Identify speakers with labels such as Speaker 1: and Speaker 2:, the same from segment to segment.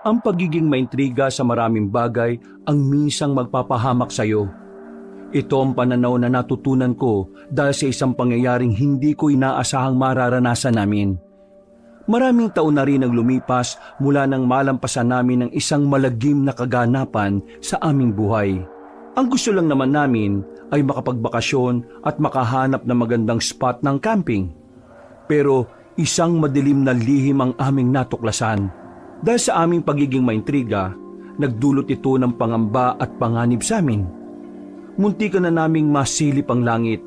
Speaker 1: Ang pagiging maintriga sa maraming bagay ang minsang magpapahamak sa iyo. Ito ang pananaw na natutunan ko dahil sa isang pangyayaring hindi ko inaasahang mararanasan namin. Maraming taon na rin ang lumipas mula nang malampasan namin ng isang malagim na kaganapan sa aming buhay. Ang gusto lang naman namin ay makapagbakasyon at makahanap ng magandang spot ng camping. Pero isang madilim na lihim ang aming natuklasan. Dahil sa aming pagiging maintriga, nagdulot ito ng pangamba at panganib sa amin. Muntikan na naming masilip ang langit.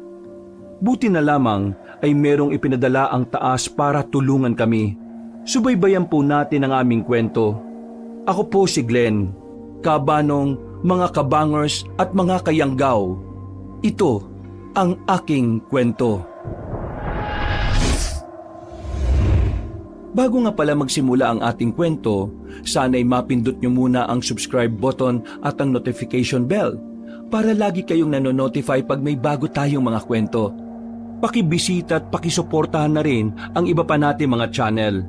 Speaker 1: Buti na lamang ay merong ipinadala ang taas para tulungan kami. Subaybayan po natin ang aming kwento. Ako po si Glenn, kabanong, mga kabangers at mga kayanggaw. Ito ang aking kwento. Bago nga pala magsimula ang ating kwento, sana'y mapindot nyo muna ang subscribe button at ang notification bell para lagi kayong nanonotify pag may bago tayong mga kwento. Pakibisita at pakisuportahan na rin ang iba pa nating mga channel.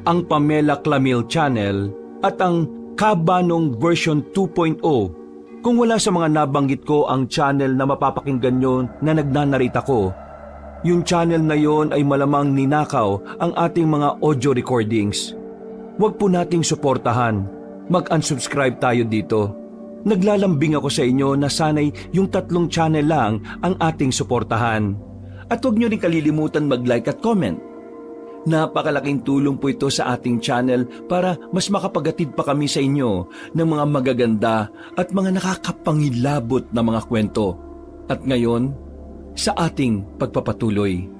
Speaker 1: Ang Pamela Clamil Channel at ang Kabanong version 2.0. Kung wala sa mga nabanggit ko ang channel na mapapakinggan nyo na nagnanarita ko, yung channel na yon ay malamang ninakaw ang ating mga audio recordings. Huwag po nating suportahan. Mag-unsubscribe tayo dito. Naglalambing ako sa inyo na sanay yung 3 channel lang ang ating suportahan. At huwag nyo rin kalilimutan mag-like at comment. Napakalaking tulong po ito sa ating channel para mas makapagatid pa kami sa inyo ng mga magaganda at mga nakakapangilabot na mga kwento. At ngayon, sa ating pagpapatuloy.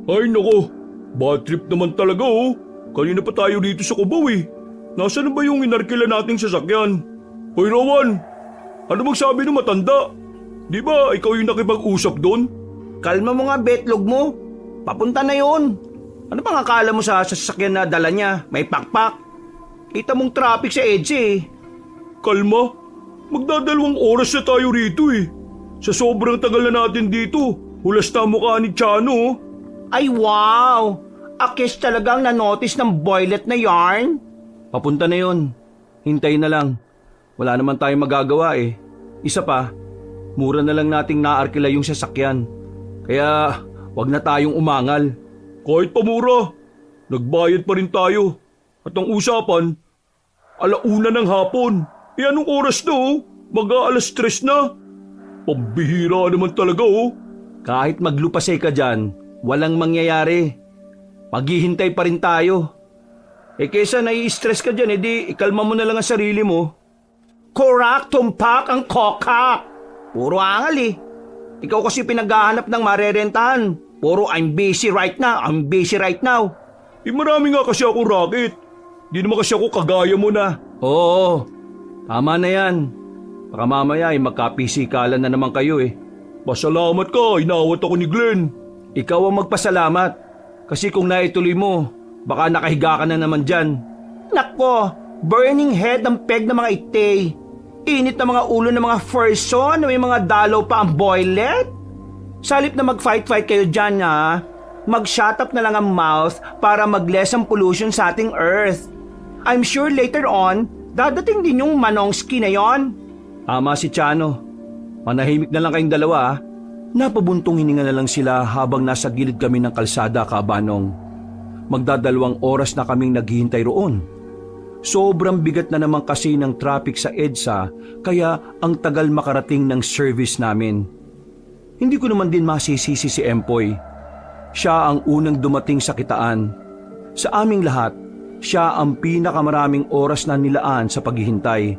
Speaker 2: Ay nako, bad trip naman talaga oh. Kanina pa tayo dito sa Cubao eh. Nasaan na ba yung inarkila nating sasakyan? Hoy Rowan, ano magsabi ng matanda? Di ba ikaw yung nakipag-usap doon?
Speaker 3: Kalma mo nga, betlog mo. Papunta na yun. Ano bang akala mo sa sasakyan na dala niya? May pakpak. Kita mong traffic sa EDSA eh.
Speaker 2: Kalma, magdadalawang oras na tayo rito eh. Sa sobrang tagal na natin dito, hulas na mukha ni Chano oh.
Speaker 3: Ay wow! Akis talagang na-notice ng boylet na yarn.
Speaker 1: Papunta na yon. Hintayin na lang. Wala naman tayong magagawa eh. Isa pa, mura na lang nating naarkila yung sasakyan. Kaya wag na tayong umangal.
Speaker 2: Kahit pamura, nagbayad pa rin tayo. At ang usapan, 1:00 ng hapon. E anong oras na oh? Mag-3 na. Pambihira naman talaga oh.
Speaker 1: Kahit maglupasay ka dyan, walang mangyayari. Maghihintay pa rin tayo. Eh kesa nai-stress ka dyan, edi ikalma mo na lang ang sarili mo.
Speaker 3: Korak, tumpak ang kokak. Puro angal eh. Ikaw kasi pinaghahanap ng marerentahan. Puro I'm busy right now, I'm busy right now.
Speaker 2: Eh marami nga kasi akong racket. Di naman kasi ako kagaya mo na.
Speaker 1: Oo, tama na yan. Baka mamaya ay magkapisikalan na naman kayo eh.
Speaker 2: Pasalamat ka, inawat ako ni Glenn.
Speaker 1: Ikaw ang magpasalamat. Kasi kung naituloy mo, baka nakahiga ka na naman dyan.
Speaker 3: Nako, burning head ng peg ng mga itay. Init na mga ulo ng mga person na may mga dalaw pa ang boylet. Salip na mag-fight-fight kayo dyan ha, mag-shut up na lang ang mouth para mag-less ang pollution sa ating earth. I'm sure later on, dadating din yung manongski na yon.
Speaker 1: Tama si Chano. Manahimik na lang kayong dalawa ha. Napabuntong hininga na lang sila habang nasa gilid kami ng kalsada, Kabanong. Magdadalawang oras na kaming naghihintay roon. Sobrang bigat na naman kasi ng traffic sa EDSA kaya ang tagal makarating ng service namin. Hindi ko naman din masisisi si Empoy. Siya ang unang dumating sa kitaan. Sa aming lahat, siya ang pinakamaraming oras na nilaan sa paghihintay.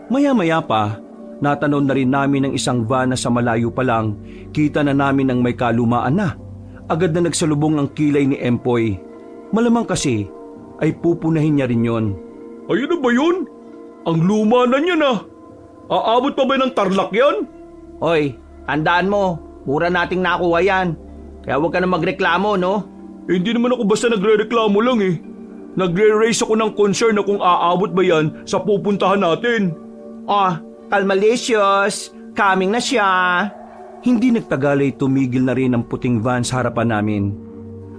Speaker 1: Maya-maya pa, natanaw na rin namin ng isang van na sa malayo pa lang, kita na namin ng may kalumaan na. Agad na nagsalubong ang kilay ni Empoy. Malamang kasi ay pupunahin niya rin yon.
Speaker 2: Ayun na ba yun? Ang luma na niya na. Aabot pa ba ng Tarlac yan?
Speaker 3: Hoy, tandaan mo, mura nating nakuha yan. Kaya huwag ka na magreklamo, no?
Speaker 2: Eh, hindi naman ako basta nagre-reklamo lang eh. Nagre-raise ako ng concern na kung aabot ba yan sa pupuntahan natin.
Speaker 3: Oh, kalmalicious, coming na siya.
Speaker 1: Hindi nagtagal ay tumigil na rin ang puting van sa harapan namin.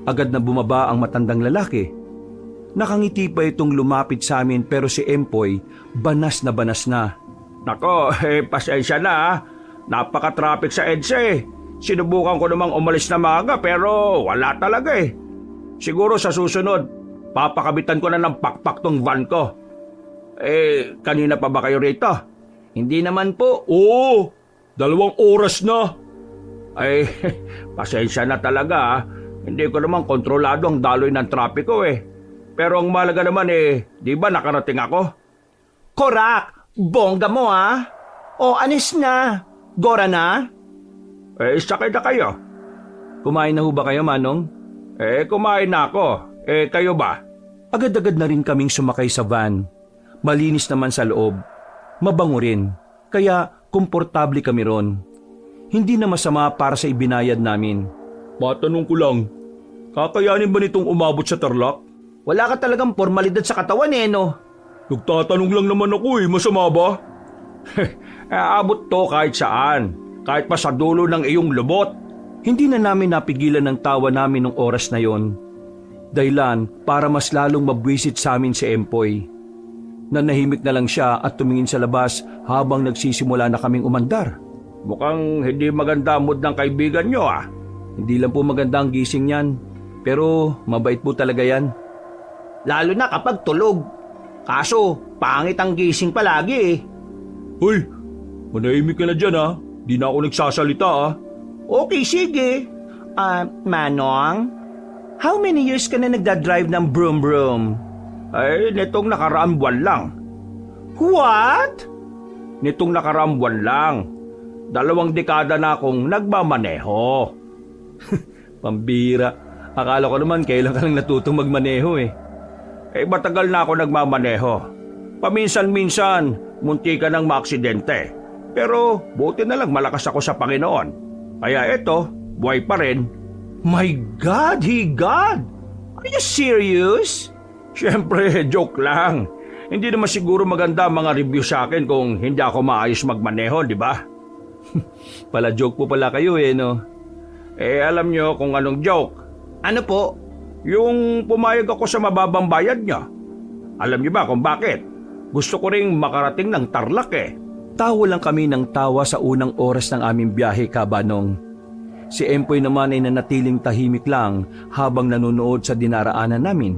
Speaker 1: Agad na bumaba ang matandang lalaki. Nakangiti pa itong lumapit sa amin pero si Empoy, banas na banas na.
Speaker 3: Nako, pasensya na ha. Napaka-traffic sa EDSA eh. Sinubukan ko namang umalis na maaga pero wala talaga eh. Siguro sa susunod, papakabitan ko na ng pakpak tong van ko. Kanina pa ba kayo rito? Hindi naman po.
Speaker 2: Oo, 2 oras na.
Speaker 3: Pasensya na talaga ha. Hindi ko naman kontrolado ang daloy ng trapiko eh. Pero ang malaga naman di ba nakarating ako? Korak! Bongga mo ha? O anis na? Gora na? Sakay na kayo.
Speaker 1: Kumain na ho ba kayo, Manong?
Speaker 3: Kumain na ako. Kayo ba?
Speaker 1: Agad-agad na rin kaming sumakay sa van. Malinis naman sa loob. Mabango rin. Kaya komportable kami ron. Hindi na masama para sa ibinayad namin.
Speaker 2: Matanong ko lang, kakayanin ba nitong umabot sa Tarlac?
Speaker 3: Wala ka talagang formalidad sa katawan no?
Speaker 2: Nagtatanong lang naman ako masama ba?
Speaker 3: Aabot to kahit saan. Kahit pa sa dulo ng iyong lubot.
Speaker 1: Hindi na namin napigilan ng tawa namin nung oras na yon. Dahilan para mas lalong mabwisit sa amin si Empoy. Nanahimik na lang siya at tumingin sa labas habang nagsisimula na kaming umandar.
Speaker 3: Mukhang hindi maganda ang mood ng kaibigan nyo ah.
Speaker 1: Hindi lang po maganda ang gising niyan, pero mabait po talaga yan.
Speaker 3: Lalo na kapag tulog. Kaso, pangit ang gising palagi eh.
Speaker 2: Hoy, manahimik ka na dyan ha. Di na ako nagsasalita ha.
Speaker 3: Okay, sige. Manong, how many years ka na nagdadrive ng broom-broom? Nitong nakaraang buwan lang. What? Nitong nakaraang buwan lang. 2 dekada na akong nagmamaneho.
Speaker 1: Pambira. Akala ko naman kailan ka lang natutong magmaneho eh.
Speaker 3: Matagal na ako nagmamaneho. Paminsan-minsan, munti ka ng maaksidente. Pero buti na lang malakas ako sa Panginoon. Kaya eto, buhay pa rin. My God, God! Are you serious? Siyempre, joke lang. Hindi naman siguro maganda ang mga review sa akin kung hindi ako maayos magmaneho, di ba?
Speaker 1: Pala joke po pala kayo no?
Speaker 3: Alam nyo kung anong joke. Ano po? Yung pumayag ako sa mababang bayad nyo. Alam nyo ba kung bakit? Gusto ko ring makarating ng Tarlac eh.
Speaker 1: Tawa lang kami ng tawa sa unang oras ng aming biyahe, Kabanong. Si Empoy naman ay nanatiling tahimik lang habang nanonood sa dinaraanan namin.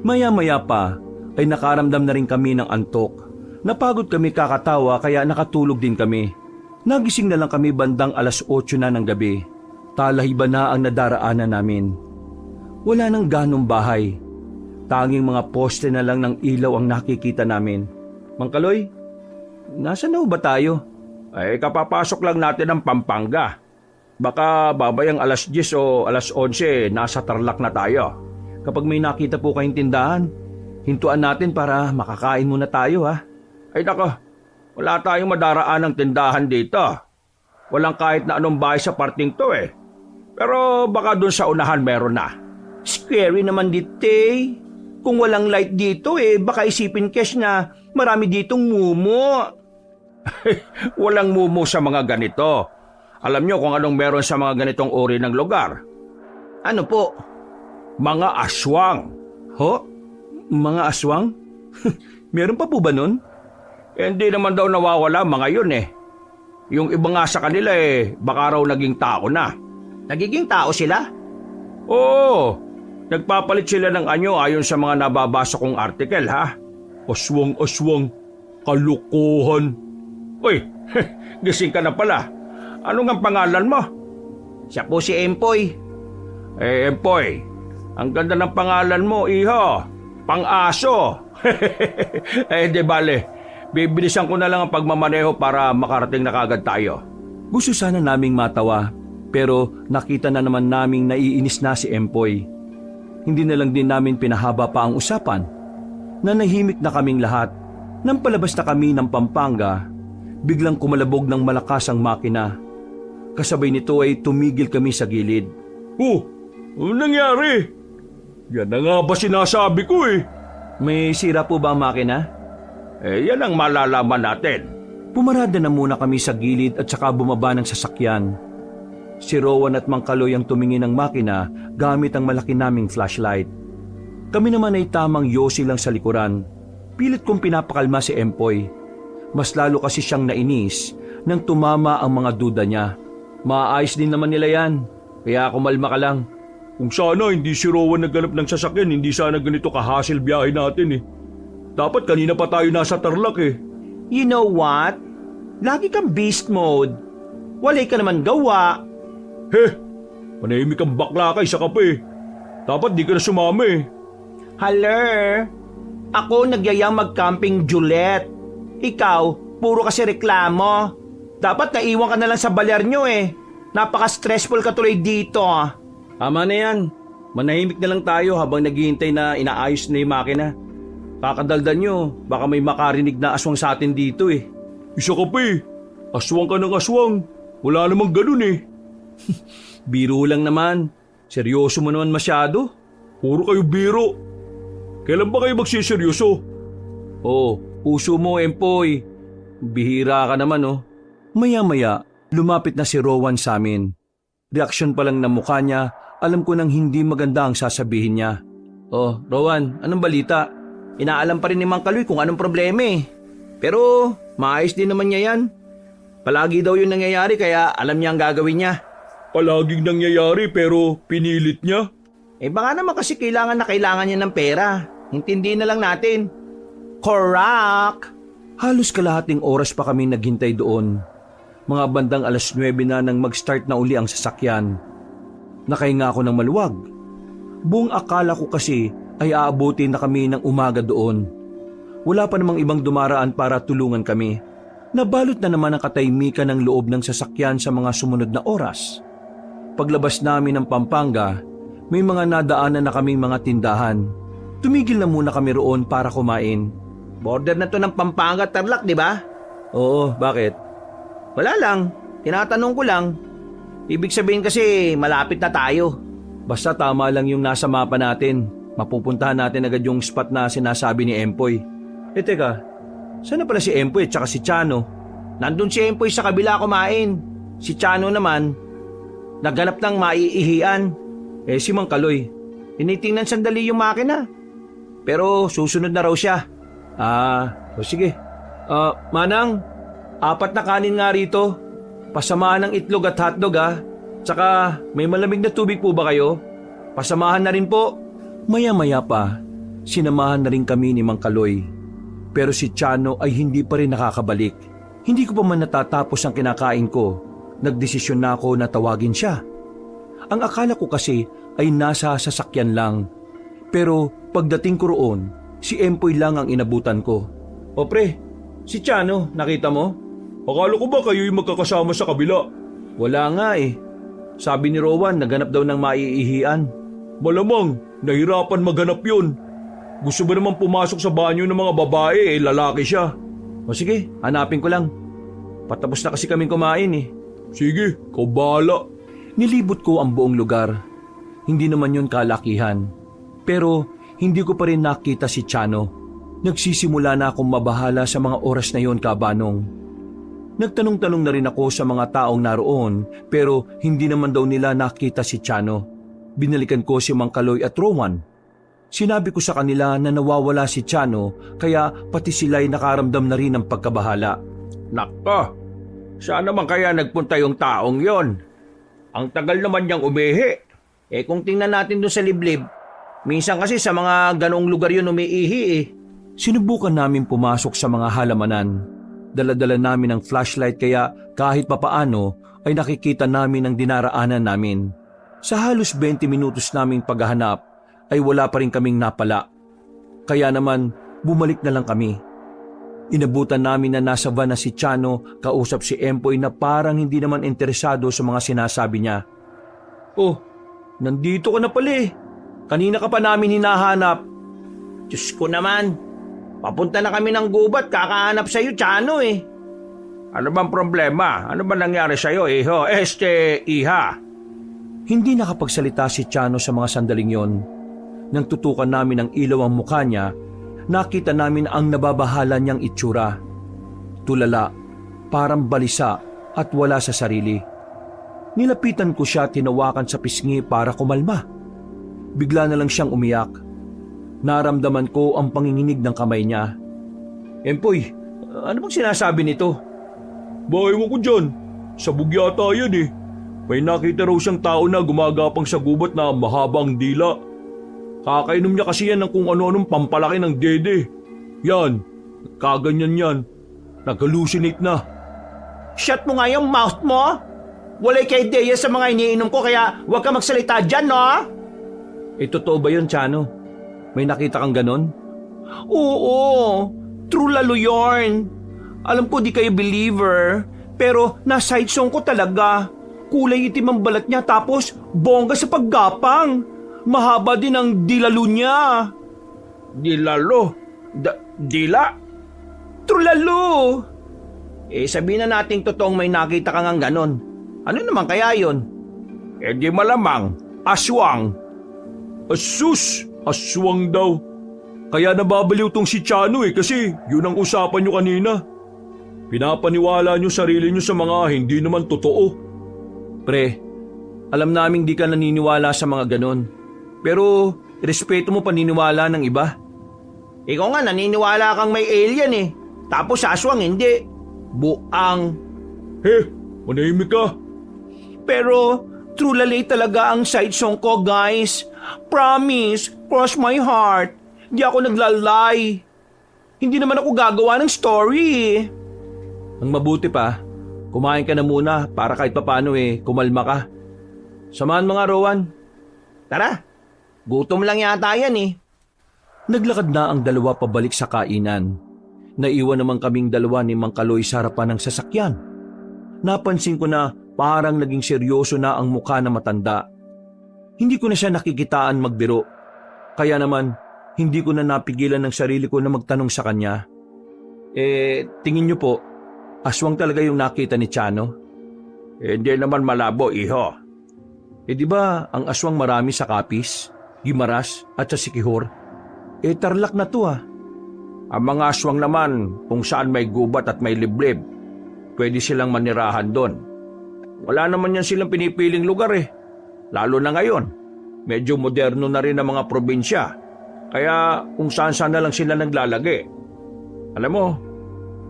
Speaker 1: Maya-maya pa ay nakaramdam na rin kami ng antok. Napagod kami kakatawa kaya nakatulog din kami. Nagising na lang kami bandang 8:00 na ng gabi. Talahiba na ang nadaraanan namin. Wala nang ganong bahay. Tanging mga poste na lang ng ilaw ang nakikita namin. Mang Kaloy, nasa na ba tayo?
Speaker 3: Kapapasok lang natin ng Pampanga. Baka babayang 10:00 o 11:00 nasa Tarlac na tayo.
Speaker 1: Kapag may nakita po kayong tindahan, hintuan natin para makakain muna tayo ha.
Speaker 3: Nako, wala tayong madaraan ng tindahan dito. Walang kahit na anong bahay sa parting to eh. Pero baka dun sa unahan meron na. Scary naman dito eh. Kung walang light dito baka isipin Kes na marami ditong mumo. Walang mumo sa mga ganito. Alam nyo kung anong meron sa mga ganitong uri ng lugar? Ano po? Mga aswang.
Speaker 1: Ho? Mga aswang? Meron pa po ba nun?
Speaker 3: Hindi naman daw nawawala mga yun eh. Yung iba nga sa kanila baka raw naging tao na. Nagiging tao sila? Oo. Nagpapalit sila ng anyo ayon sa mga nababasa kong article ha.
Speaker 2: Aswang-aswang. Kalukuhan.
Speaker 3: Uy, gising ka na pala. Ano nga pangalan mo? Siya po si Empoy. Empoy, ang ganda ng pangalan mo, iho. Pang-aso. Di bale. Bibilisan ko na lang ang pagmamaneho para makarating na kagad tayo.
Speaker 1: Gusto sana naming matawa, pero nakita na naman naming naiinis na si Empoy. Hindi na lang din namin pinahaba pa ang usapan. Nanahimik na kaming lahat. Nang palabas na kami ng Pampanga, biglang kumalabog ng malakas ang makina. Kasabay nito ay tumigil kami sa gilid.
Speaker 2: Ano nangyari? Yan na nga ba sinasabi ko eh.
Speaker 1: May sira po ba ang makina?
Speaker 3: Yan ang malalaman natin.
Speaker 1: Pumarada na muna kami sa gilid at saka bumaba ng sasakyan. Si Rowan at Mang Kaloy ang tumingin ng makina gamit ang malaki naming flashlight. Kami naman ay tamang yosi lang sa likuran. Pilit kong pinapakalma si Empoy. Mas lalo kasi siyang nainis nang tumama ang mga duda niya. Maayos din naman nila yan, kaya kumalma ka lang.
Speaker 2: Kung sana hindi si Rowan nagganap ng sasakyan, hindi sana ganito kahassle biyahe natin eh. Dapat kanina pa tayo nasa Tarlac eh.
Speaker 3: You know what? Lagi kang beast mode. Walay ka naman gawa.
Speaker 2: Manahimik ang bakla ka, isa ka pa eh. Dapat di ka na sumama eh.
Speaker 3: Haler, ako nagyayang mag-camping Juliet. Ikaw, puro kasi reklamo. Dapat naiwan ka na lang sa baler nyo eh. Napaka-stressful ka tuloy dito.
Speaker 1: Tama na yan. Manahimik na lang tayo habang naghihintay na inaayos na yung makina. Kakadaldan nyo, baka may makarinig na aswang sa atin dito eh.
Speaker 2: Isa ka pa eh. Aswang ka ng aswang. Wala namang ganun eh.
Speaker 1: Biro lang naman. Seryoso mo naman masyado.
Speaker 2: Puro kayo biro. Kailan ba kayo magsiseryoso?
Speaker 1: Oh, puso mo, Empoy. Bihira ka naman, oh. Maya-maya, lumapit na si Rowan sa amin. Reaksyon pa lang ng mukha niya, alam ko nang hindi maganda ang sasabihin niya. Oh, Rowan, anong balita? Inaalam pa rin ni Mang Kaloy kung anong problema eh. Pero, maayos din naman niya yan. Palagi daw yun nangyayari kaya alam niya ang gagawin niya.
Speaker 2: Palaging nangyayari pero pinilit niya.
Speaker 3: Eh baka naman kasi kailangan niya ng pera. Intindihin na lang natin. Correct!
Speaker 1: Halos kalahating oras pa kami naghintay doon. Mga bandang 9:00 na nang mag-start na uli ang sasakyan. Nakahinga ako ng maluwag. Buong akala ko kasi ay aabutin na kami ng umaga doon. Wala pa namang ibang dumaraan para tulungan kami. Nabalot na naman ang katahimikan ng loob ng sasakyan sa mga sumunod na oras. Paglabas namin ng Pampanga, may mga nadaanan na kaming mga tindahan. Tumigil na muna kami roon para kumain.
Speaker 3: Border na to ng Pampanga, Tarlac, di ba?
Speaker 1: Oo, bakit?
Speaker 3: Wala lang. Tinatanong ko lang. Ibig sabihin kasi malapit na tayo.
Speaker 1: Basta tama lang yung nasa mapa natin. Mapupuntahan natin agad yung spot na sinasabi ni Empoy. Teka, saan na pala si Empoy at saka si Chano?
Speaker 3: Nandun si Empoy sa kabila kumain. Si Chano naman, naghanap ng maiihian.
Speaker 1: Si Mang Kaloy?
Speaker 3: Tinitingnan sandali yung makina. Pero susunod na raw siya.
Speaker 1: Sige. Manang, 4 na kanin nga rito. Pasamahan ng itlog at hotdog Tsaka may malamig na tubig po ba kayo? Pasamahan na rin po. Maya-maya pa, sinamahan na rin kami ni Mang Kaloy. Pero si Chano ay hindi pa rin nakakabalik. Hindi ko pa man natatapos ang kinakain ko. Nagdesisyon na ako na tawagin siya. Ang akala ko kasi ay nasa sasakyan lang. Pero pagdating ko roon, si Empoy lang ang inabutan ko. O pre, si Chano, nakita mo?
Speaker 2: Akala ko ba kayo'y magkakasama sa kabila?
Speaker 1: Wala nga eh. Sabi ni Rowan, naghanap daw ng maiihian.
Speaker 2: Malamang, nahirapan maghanap yun. Gusto ba naman pumasok sa banyo ng mga babae lalaki siya?
Speaker 1: O sige, hanapin ko lang. Patapos na kasi kaming kumain eh.
Speaker 2: Sige, ikaw bahala.
Speaker 1: Nilibot ko ang buong lugar. Hindi naman yun kalakihan. Pero hindi ko pa rin nakita si Chano. Nagsisimula na akong mabahala sa mga oras na yon, Kabanong. Nagtanong-tanong na rin ako sa mga taong naroon pero hindi naman daw nila nakita si Chano. Binalikan ko si Mang Kaloy at Rowan. Sinabi ko sa kanila na nawawala si Chano kaya pati sila'y nakaramdam na rin ng pagkabahala.
Speaker 2: Nako, saan naman kaya nagpunta yung taong yon? Ang tagal naman niyang umihi.
Speaker 3: Kung tingnan natin doon sa liblib, minsan kasi sa mga ganong lugar yun umiihi eh.
Speaker 1: Sinubukan namin pumasok sa mga halamanan. Dala-dala namin ang flashlight kaya kahit papaano ay nakikita namin ang dinaraanan namin. Sa halos 20 minutos naming paghahanap ay wala pa rin kaming napala. Kaya naman bumalik na lang kami. Inabutan namin na nasa van na si Chano kausap si Empoy na parang hindi naman interesado sa mga sinasabi niya. Oh, nandito ka na pala eh. Kanina ka pa namin hinahanap.
Speaker 3: Diyos ko naman. Papunta na kami ng gubat, kakahanap sa'yo, Chano eh.
Speaker 2: Ano bang problema? Ano ba nangyari sa'yo, iho? Iha?
Speaker 1: Hindi nakapagsalita si Chano sa mga sandaling yon. Nang tutukan namin ang ilaw ang mukha niya, nakita namin ang nababahala niyang itsura. Tulala, parang balisa at wala sa sarili. Nilapitan ko siya, tinawakan sa pisngi para kumalma. Bigla na lang siyang umiyak. Naramdaman ko ang panginginig ng kamay niya. Empoy, ano bang sinasabi nito?
Speaker 2: Bahay mo ko dyan. Sabog yata yan eh. May nakita raw siyang tao na gumagapang sa gubat na mahabang dila. Kakainom niya kasi yan ng kung ano-anong pampalaki ng dede. Yan, kaganyan yan. Nag-hallucinate na.
Speaker 3: Shut mo nga yung mouth mo! Walay kay ideya sa mga iniinom ko kaya huwag ka magsalita dyan, no?
Speaker 1: Totoo ba yun, Chano? May nakita kang ganon?
Speaker 3: Oo, true lalo yarn. Alam ko di kayo believer, pero na-side song ko talaga. Kulay itim ang balat niya tapos bongga sa paggapang. Mahaba din ang dilalo niya.
Speaker 2: Dilalo? Dila?
Speaker 3: True lalo! Sabihin na nating totoong may nakita kang ang ganon. Ano naman kaya yon?
Speaker 2: Di malamang, aswang. Asus! Aswang daw. Kaya nababaliw tong si Chano kasi yun ang usapan nyo kanina. Pinapaniwala nyo sarili nyo sa mga hindi naman totoo.
Speaker 1: Pre, alam naming di ka naniniwala sa mga ganon. Pero, respeto mo paniniwala ng iba.
Speaker 3: Ikaw nga naniniwala kang may alien Tapos sa aswang hindi. Buang.
Speaker 2: Manahimik ka.
Speaker 3: Pero, true lalay talaga ang side song ko, guys. Promise, cross my heart. Di ako naglalay. Hindi naman ako gagawa ng story.
Speaker 1: Ang mabuti pa, kumain ka na muna para kahit papano kumalma ka. Samahan mga Rowan.
Speaker 3: Tara, gutom lang yata yan
Speaker 1: Naglakad na ang dalawa pabalik sa kainan. Naiwan naman kaming dalawa ni Mang Kaloy sa harapan ng sasakyan. Napansin ko na parang naging seryoso na ang mukha na matanda. Hindi ko na siya nakikitaan magbiro. Kaya naman, hindi ko na napigilan ng sarili ko na magtanong sa kanya. Tingin niyo po, aswang talaga yung nakita ni Chano?
Speaker 2: Hindi naman malabo, iho.
Speaker 1: Di ba ang aswang marami sa Capiz, Guimaras at sa Siquijor? Tarlac na to
Speaker 2: Ang mga aswang naman, kung saan may gubat at may liblib, pwede silang manirahan doon. Wala naman yan silang pinipiling lugar Lalo na ngayon, medyo moderno na rin ang mga probinsya. Kaya kung saan-saan na lang sila naglalagi. Alam mo,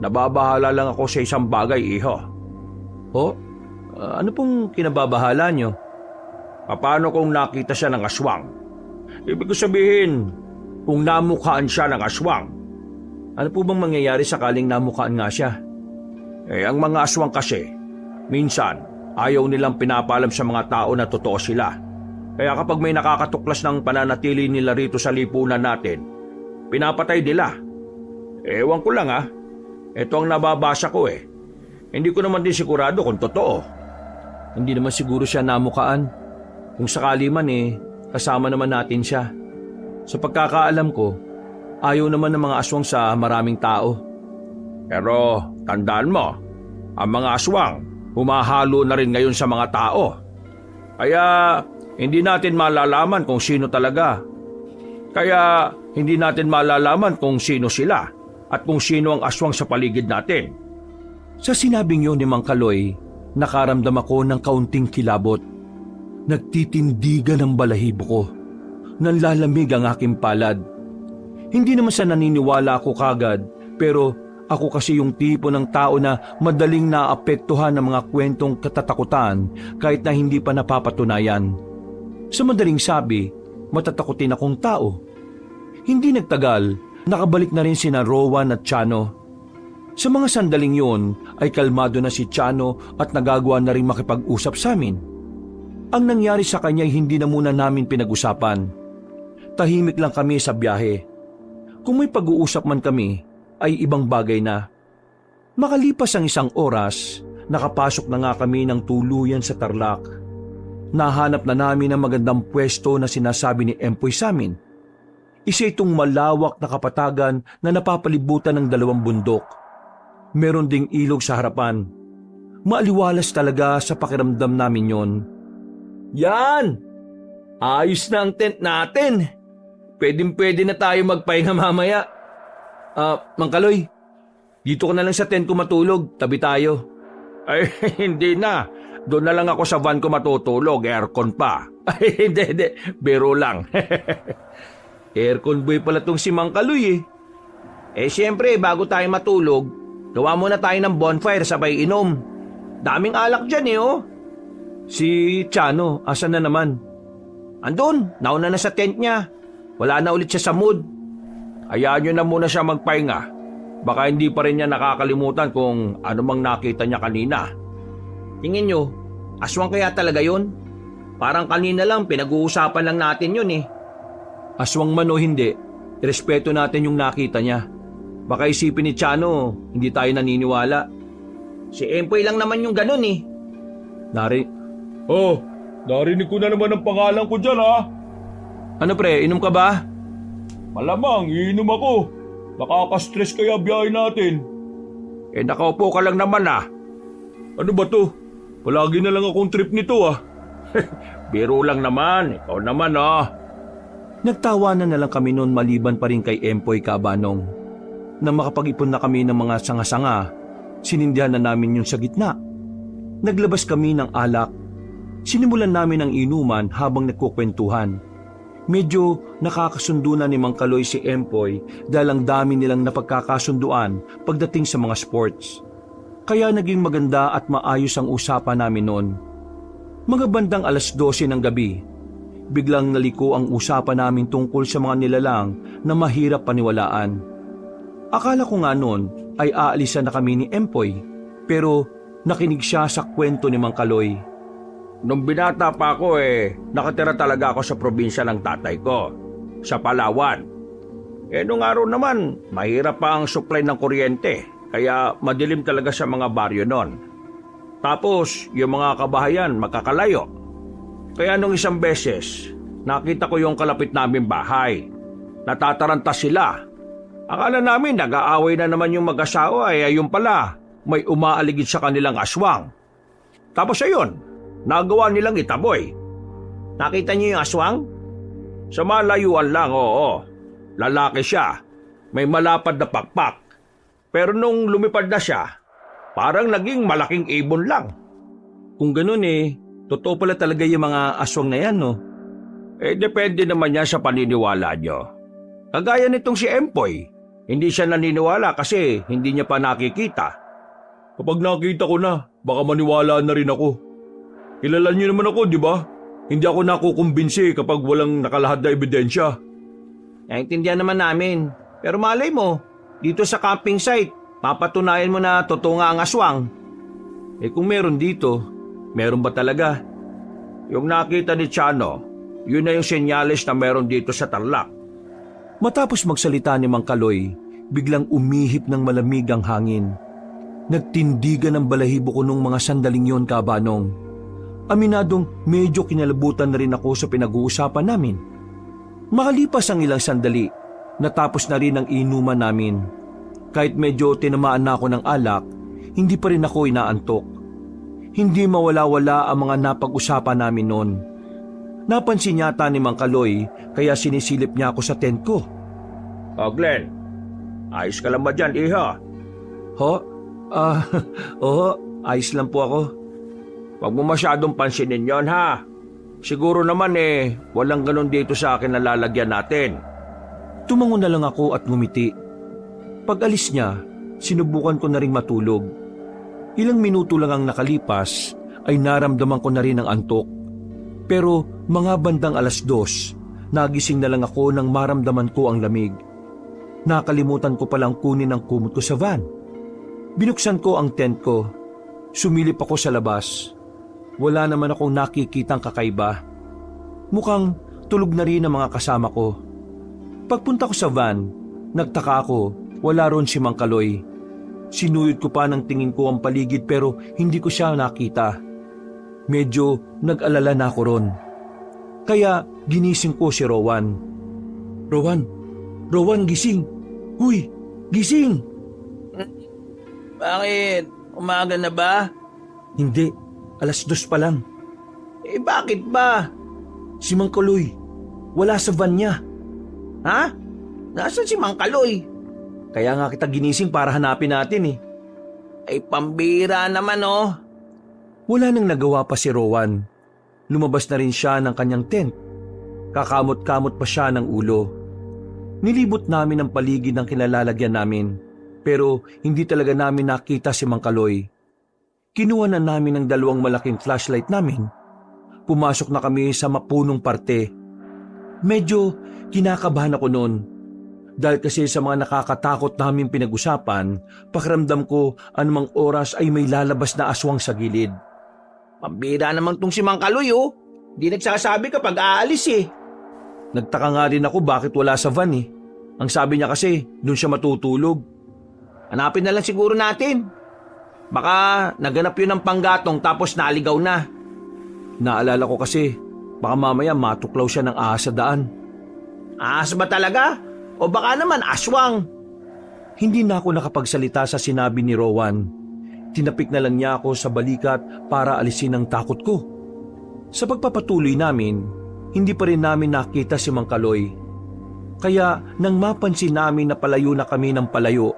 Speaker 2: nababahala lang ako sa isang bagay, iho.
Speaker 1: Ano pong kinababahala nyo?
Speaker 2: Paano kung nakita siya ng aswang? Ibig ko sabihin, kung namukhaan siya ng aswang.
Speaker 1: Ano po bang mangyayari sakaling namukhaan nga siya?
Speaker 2: Ang mga aswang kasi, minsan, ayaw nilang pinapaalam sa mga tao na totoo sila. Kaya kapag may nakakatuklas ng pananatili nila rito sa lipunan natin, pinapatay nila. Ewan ko lang Ito ang nababasa ko Hindi ko naman din sigurado kung totoo.
Speaker 1: Hindi naman siguro siya namukhaan. Kung sakali man kasama naman natin siya. Sa pagkakaalam ko, ayaw naman ng mga aswang sa maraming tao.
Speaker 2: Pero tandaan mo, ang mga aswang humahalo na rin ngayon sa mga tao. Kaya hindi natin malalaman kung sino talaga. Kaya hindi natin malalaman kung sino sila at kung sino ang aswang sa paligid natin.
Speaker 1: Sa sinabing yun ni Mang Kaloy, nakaramdam ako ng kaunting kilabot. Nagtitindigan ang balahibo ko. Nanlalamig ang aking palad. Hindi naman sa naniniwala ako kagad, pero ako kasi yung tipo ng tao na madaling naapektuhan ng mga kwentong katatakutan kahit na hindi pa napapatunayan. Sa madaling sabi, matatakutin akong tao. Hindi nagtagal, nakabalik na rin sina Rowan at Chano. Sa mga sandaling yun ay kalmado na si Chano at nagagawa na rin makipag-usap sa amin. Ang nangyari sa kanya ay hindi na muna namin pinag-usapan. Tahimik lang kami sa biyahe. Kung may pag-uusap man kami, ay ibang bagay na. Makalipas ang isang oras, nakapasok na nga kami ng tuluyan sa Tarlac. Nahanap na namin ang magandang pwesto na sinasabi ni Empoy sa amin. Isa itong malawak na kapatagan na napapalibutan ng 2 bundok. Meron ding ilog sa harapan. Maaliwalas talaga sa pakiramdam namin yon.
Speaker 2: Yan! Ayos na ang tent natin. Pwedeng-pwede na tayo magpahinga mamaya.
Speaker 1: Mang Kaloy, dito ka na lang sa tent ko matulog, tabi tayo.
Speaker 2: Ay, hindi na. Doon na lang ako sa van ko matutulog, aircon pa. Ay, hindi, biro lang.
Speaker 3: Aircon boy pala tong si Mang Kaloy eh. Siyempre, bago tayo matulog, gawa muna tayo ng bonfire sabay inom. Daming alak dyan eh oh. Si Chano, asan na naman? Andun, nauna na sa tent niya. Wala na ulit siya sa mood. Hayaan nyo na muna siya magpahinga. Baka hindi pa rin niya nakakalimutan kung ano mang nakita niya kanina. Tingin nyo, aswang kaya talaga yun? Parang kanina lang, pinag-uusapan lang natin yun eh. Aswang man o hindi, respeto natin yung nakita niya. Baka isipin ni Chano, hindi tayo naniniwala. Si Empoy lang naman yung ganun eh.
Speaker 2: Narinig ko na naman ang pangalan ko dyan ha.
Speaker 3: Ano pre, inom ka ba?
Speaker 2: Malamang, iinom ako. Nakaka-stress kaya biyahe natin.
Speaker 3: Nakaupo ka lang naman ah.
Speaker 2: Ano ba to? Palagi na lang akong trip nito ah.
Speaker 3: Biro lang naman, ikaw naman ah. Nagtawanan na lang kami noon maliban pa rin kay Empoy Kabanong. Nang makapag-ipon na kami ng mga sanga-sanga, sinindihan na namin yung sa gitna. Naglabas kami ng alak. Sinimulan namin ang inuman habang nagkukwentuhan. Medyo nakakasundo na ni Mang Kaloy si Empoy dahil ang dami nilang napagkakasunduan pagdating sa mga sports. Kaya naging maganda at maayos ang usapan namin noon. Mga bandang 12:00 ng gabi, biglang naliko ang usapan namin tungkol sa mga nilalang na mahirap paniwalaan. Akala ko nga noon ay aalisan na kami ni Empoy, pero nakinig siya sa kwento ni Mang Kaloy. Nung binata pa ako nakatira talaga ako sa probinsya ng tatay ko, sa Palawan. Nung araw naman, mahirap pa ang supply ng kuryente, kaya madilim talaga sa mga baryo noon. Tapos, yung mga kabahayan magkakalayo. Kaya nung isang beses, nakita ko yung kalapit namin bahay. Natataranta sila. Akala namin nag-aaway na naman yung mag-asawa ayun pala, may umaaligid sa kanilang aswang. Tapos ayun, nagawa nilang itaboy. Nakita niyo yung aswang? Sa malayuan lang, oo. Lalaki siya, may malapad na pakpak. Pero nung lumipad na siya, parang naging malaking ibon lang. Kung ganun totoo pala talaga yung mga aswang na yan, no? Depende naman yan sa paniniwala nyo. Kagaya nitong si Empoy, hindi siya naniniwala kasi hindi niya pa nakikita.
Speaker 2: Kapag nakita ko na, baka maniwala na rin ako. Kilala niyo naman ako, di ba? Hindi ako nakukumbinsi kapag walang nakalahad na ebidensya.
Speaker 3: Naintindihan naman namin. Pero malay mo, dito sa camping site, papatunayan mo na totoo nga ang aswang. Kung meron dito, meron ba talaga? Yung nakita ni Chano, yun na yung senyales na meron dito sa Tarlac. Matapos magsalita ni Mang Kaloy, biglang umihip ng malamig ang hangin. Nagtindigan ng balahibo ko nung mga sandaling yon, Kabanong. Aminadong medyo kinalabutan na rin ako sa pinag-uusapan namin. Makalipas ang ilang sandali, natapos na rin ang inuman namin. Kahit medyo tinamaan na ako ng alak, hindi pa rin ako inaantok. Hindi mawala-wala ang mga napag-usapan namin noon. Napansin yata ni Mang Kaloy kaya sinisilip niya ako sa tent ko. Glenn, ayos ka lang ba dyan, iha? Oo, ayos lang po ako. Huwag mo masyadong pansinin yon ha. Siguro naman walang ganun dito sa akin na lalagyan natin. Tumango na lang ako at ngumiti. Pag alis niya, sinubukan ko na ring matulog. Ilang minuto lang ang nakalipas ay naramdaman ko na rin ang antok. Pero mga bandang 2:00, nagising na lang ako nang maramdaman ko ang lamig. Nakalimutan ko palang kunin ang kumot ko sa van. Binuksan ko ang tent ko. Sumilip ako sa labas. Wala naman akong nakikitang kakaiba. Mukhang tulog na rin ang mga kasama ko. Pagpunta ko sa van, nagtaka ako, wala ron si Mang Kaloy. Sinuyod ko pa ng tingin ko ang paligid pero hindi ko siya nakita. Medyo nag-alala na ako ron. Kaya ginising ko si Rowan. Rowan, gising! Huy, gising!
Speaker 4: Bakit? Umaga na ba?
Speaker 3: Hindi, 2:00 pa lang.
Speaker 4: Bakit ba?
Speaker 3: Si Mang Kaloy, wala sa van niya.
Speaker 4: Ha? Nasaan si Mang Kaloy?
Speaker 3: Kaya nga kita ginising para hanapin natin
Speaker 4: Pambira naman oh.
Speaker 3: Wala nang nagawa pa si Rowan. Lumabas na rin siya ng kanyang tent. Kakamot-kamot pa siya ng ulo.
Speaker 1: Nilibot namin ang paligid ng kinalalagyan namin, pero hindi talaga namin nakita si Mang Kaloy. Kinuha na namin ang 2 malaking flashlight namin. Pumasok na kami sa mapunong parte. Medyo kinakabahan ako noon. Dahil kasi sa mga nakakatakot namin pinag-usapan, pakiramdam ko anumang oras ay may lalabas na aswang sa gilid.
Speaker 4: Pambira naman tong si Mang Kaloy oh. Di nagsasabi kapag aalis eh.
Speaker 1: Nagtaka nga rin ako bakit wala sa van eh. Ang sabi niya kasi, doon siya matutulog.
Speaker 4: Hanapin na lang siguro natin. Baka naganap yun ng panggatong tapos naligaw na.
Speaker 1: Naalala ko kasi, baka mamaya matuklaw siya ng ahas sa daan.
Speaker 4: Ahas ba talaga? O baka naman aswang?
Speaker 1: Hindi na ako nakapagsalita sa sinabi ni Rowan. Tinapik na lang niya ako sa balikat para alisin ang takot ko. Sa pagpapatuloy namin, hindi pa rin namin nakita si Mang Kaloy. Kaya nang mapansin namin na palayo na kami ng palayo,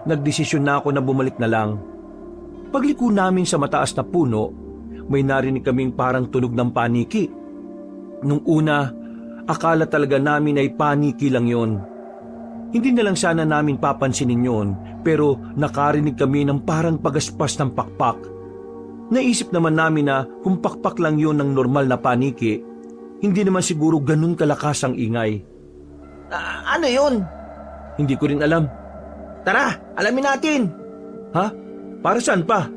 Speaker 1: nagdesisyon na ako na bumalik na lang. Pagliko namin sa mataas na puno, may narinig kaming parang tunog ng paniki. Nung una, akala talaga namin ay paniki lang yon. Hindi na lang sana namin papansinin yon, pero nakarinig kami ng parang pagaspas ng pakpak. Naisip naman namin na kung pakpak lang yon ng normal na paniki, hindi naman siguro ganun kalakas ang ingay.
Speaker 4: Ano yun?
Speaker 1: Hindi ko rin alam.
Speaker 4: Tara, alamin natin.
Speaker 1: Ha? Para saan pa?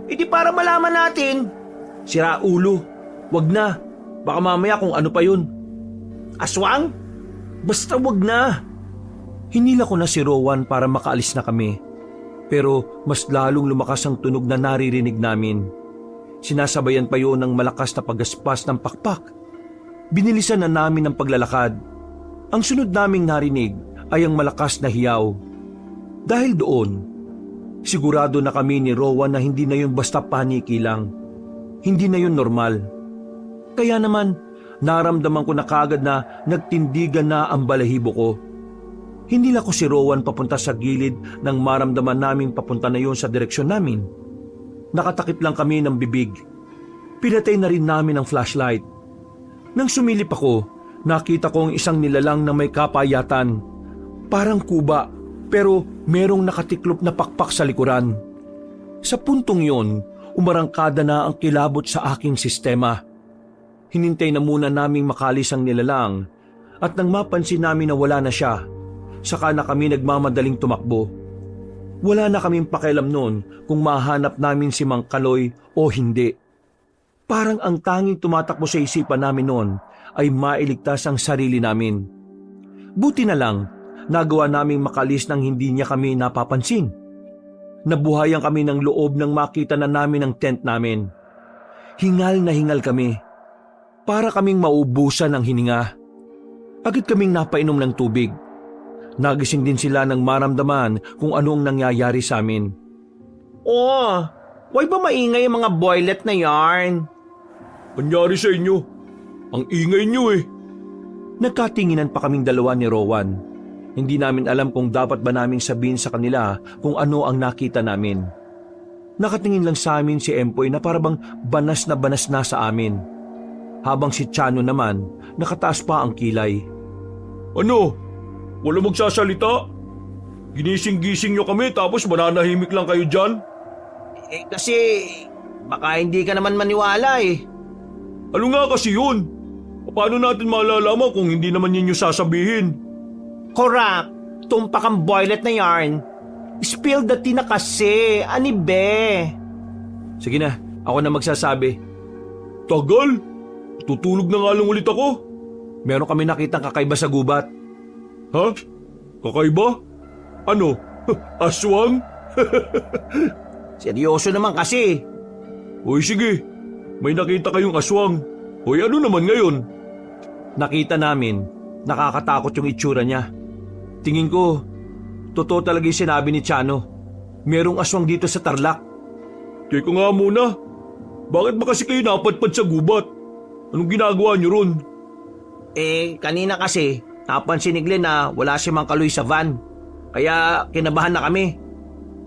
Speaker 4: Hindi para malaman natin.
Speaker 1: Sira ulo. Wag na. Baka mamaya kung ano pa yun.
Speaker 4: Aswang?
Speaker 1: Basta wag na. Hinila ko na si Rowan para makaalis na kami. Pero mas lalong lumakas ang tunog na naririnig namin. Sinasabayan pa yun ng malakas na pagaspas ng pakpak. Binilisan na namin ang paglalakad. Ang sunod naming narinig ay ang malakas na hiyaw. Dahil doon, sigurado na kami ni Rowan na hindi na yun basta paniki lang. Hindi na yun normal. Kaya naman, naramdaman ko na kagad na nagtindigan na ang balahibo ko. Hindi ko si Rowan papunta sa gilid nang maramdaman naming papunta na yun sa direksyon namin. Nakatakip lang kami ng bibig. Pinatay na rin namin ang flashlight. Nang sumilip ako, nakita ko ang isang nilalang na may kapayatan. Parang kuba, pero merong nakatiklop na pakpak sa likuran. Sa puntong yon, umarangkada na ang kilabot sa aking sistema. Hinintay na muna naming makalis ang nilalang at nang mapansin namin na wala na siya, saka na kami nagmamadaling tumakbo. Wala na kaming pakialam noon kung mahanap namin si Mang Kaloy o hindi. Parang ang tanging tumatakbo sa isipan namin noon ay mailigtas ang sarili namin. Buti na lang, nagawa naming makalis nang hindi niya kami napapansin. Nabuhayan kami ng loob nang makita na namin ang tent namin. Hingal na hingal kami. Para kaming maubusan ng hininga. Agad kaming napainom ng tubig. Nagising din sila nang maramdaman kung anong nangyayari sa amin.
Speaker 4: Oh, why ba maingay ang mga boylet na yarn?
Speaker 2: Anyari sa inyo? Ang ingay nyo eh.
Speaker 1: Nagkatinginan pa kaming dalawa ni Rowan. Hindi namin alam kung dapat ba naming sabihin sa kanila kung ano ang nakita namin. Nakatingin lang sa amin si Empoy na parabang banas na sa amin. Habang si Chano naman, nakataas pa ang kilay.
Speaker 2: Ano? Wala magsasalita? Ginising-gising nyo kami tapos mananahimik lang kayo dyan?
Speaker 4: Kasi baka hindi ka naman maniwala eh.
Speaker 2: Ano nga kasi yun? Paano natin malalaman kung hindi naman yun yung sasabihin?
Speaker 4: Correct. Tumpak ang boylet na yarn. Spill the tea na kasi. Ani be?
Speaker 1: Sige na, ako na magsasabi.
Speaker 2: Tagal? Tutulog na nga lang ulit ako.
Speaker 1: Meron kami nakitang kakaiba sa gubat.
Speaker 2: Ha? Kakaiba? Ano? Aswang?
Speaker 4: Seryoso naman kasi.
Speaker 2: Uy sige, may nakita kayong aswang. Uy ano naman ngayon?
Speaker 1: Nakita namin, nakakatakot yung itsura niya. Tingin ko, totoo talaga yung sinabi ni Chano. Merong aswang dito sa Tarlac.
Speaker 2: Teka nga muna, bakit ba kasi kayo napadpad sa gubat? Anong ginagawa niyo ron?
Speaker 4: Kanina kasi, napansin ni Glenn na wala si Mang Kaloy sa van. Kaya kinabahan na kami.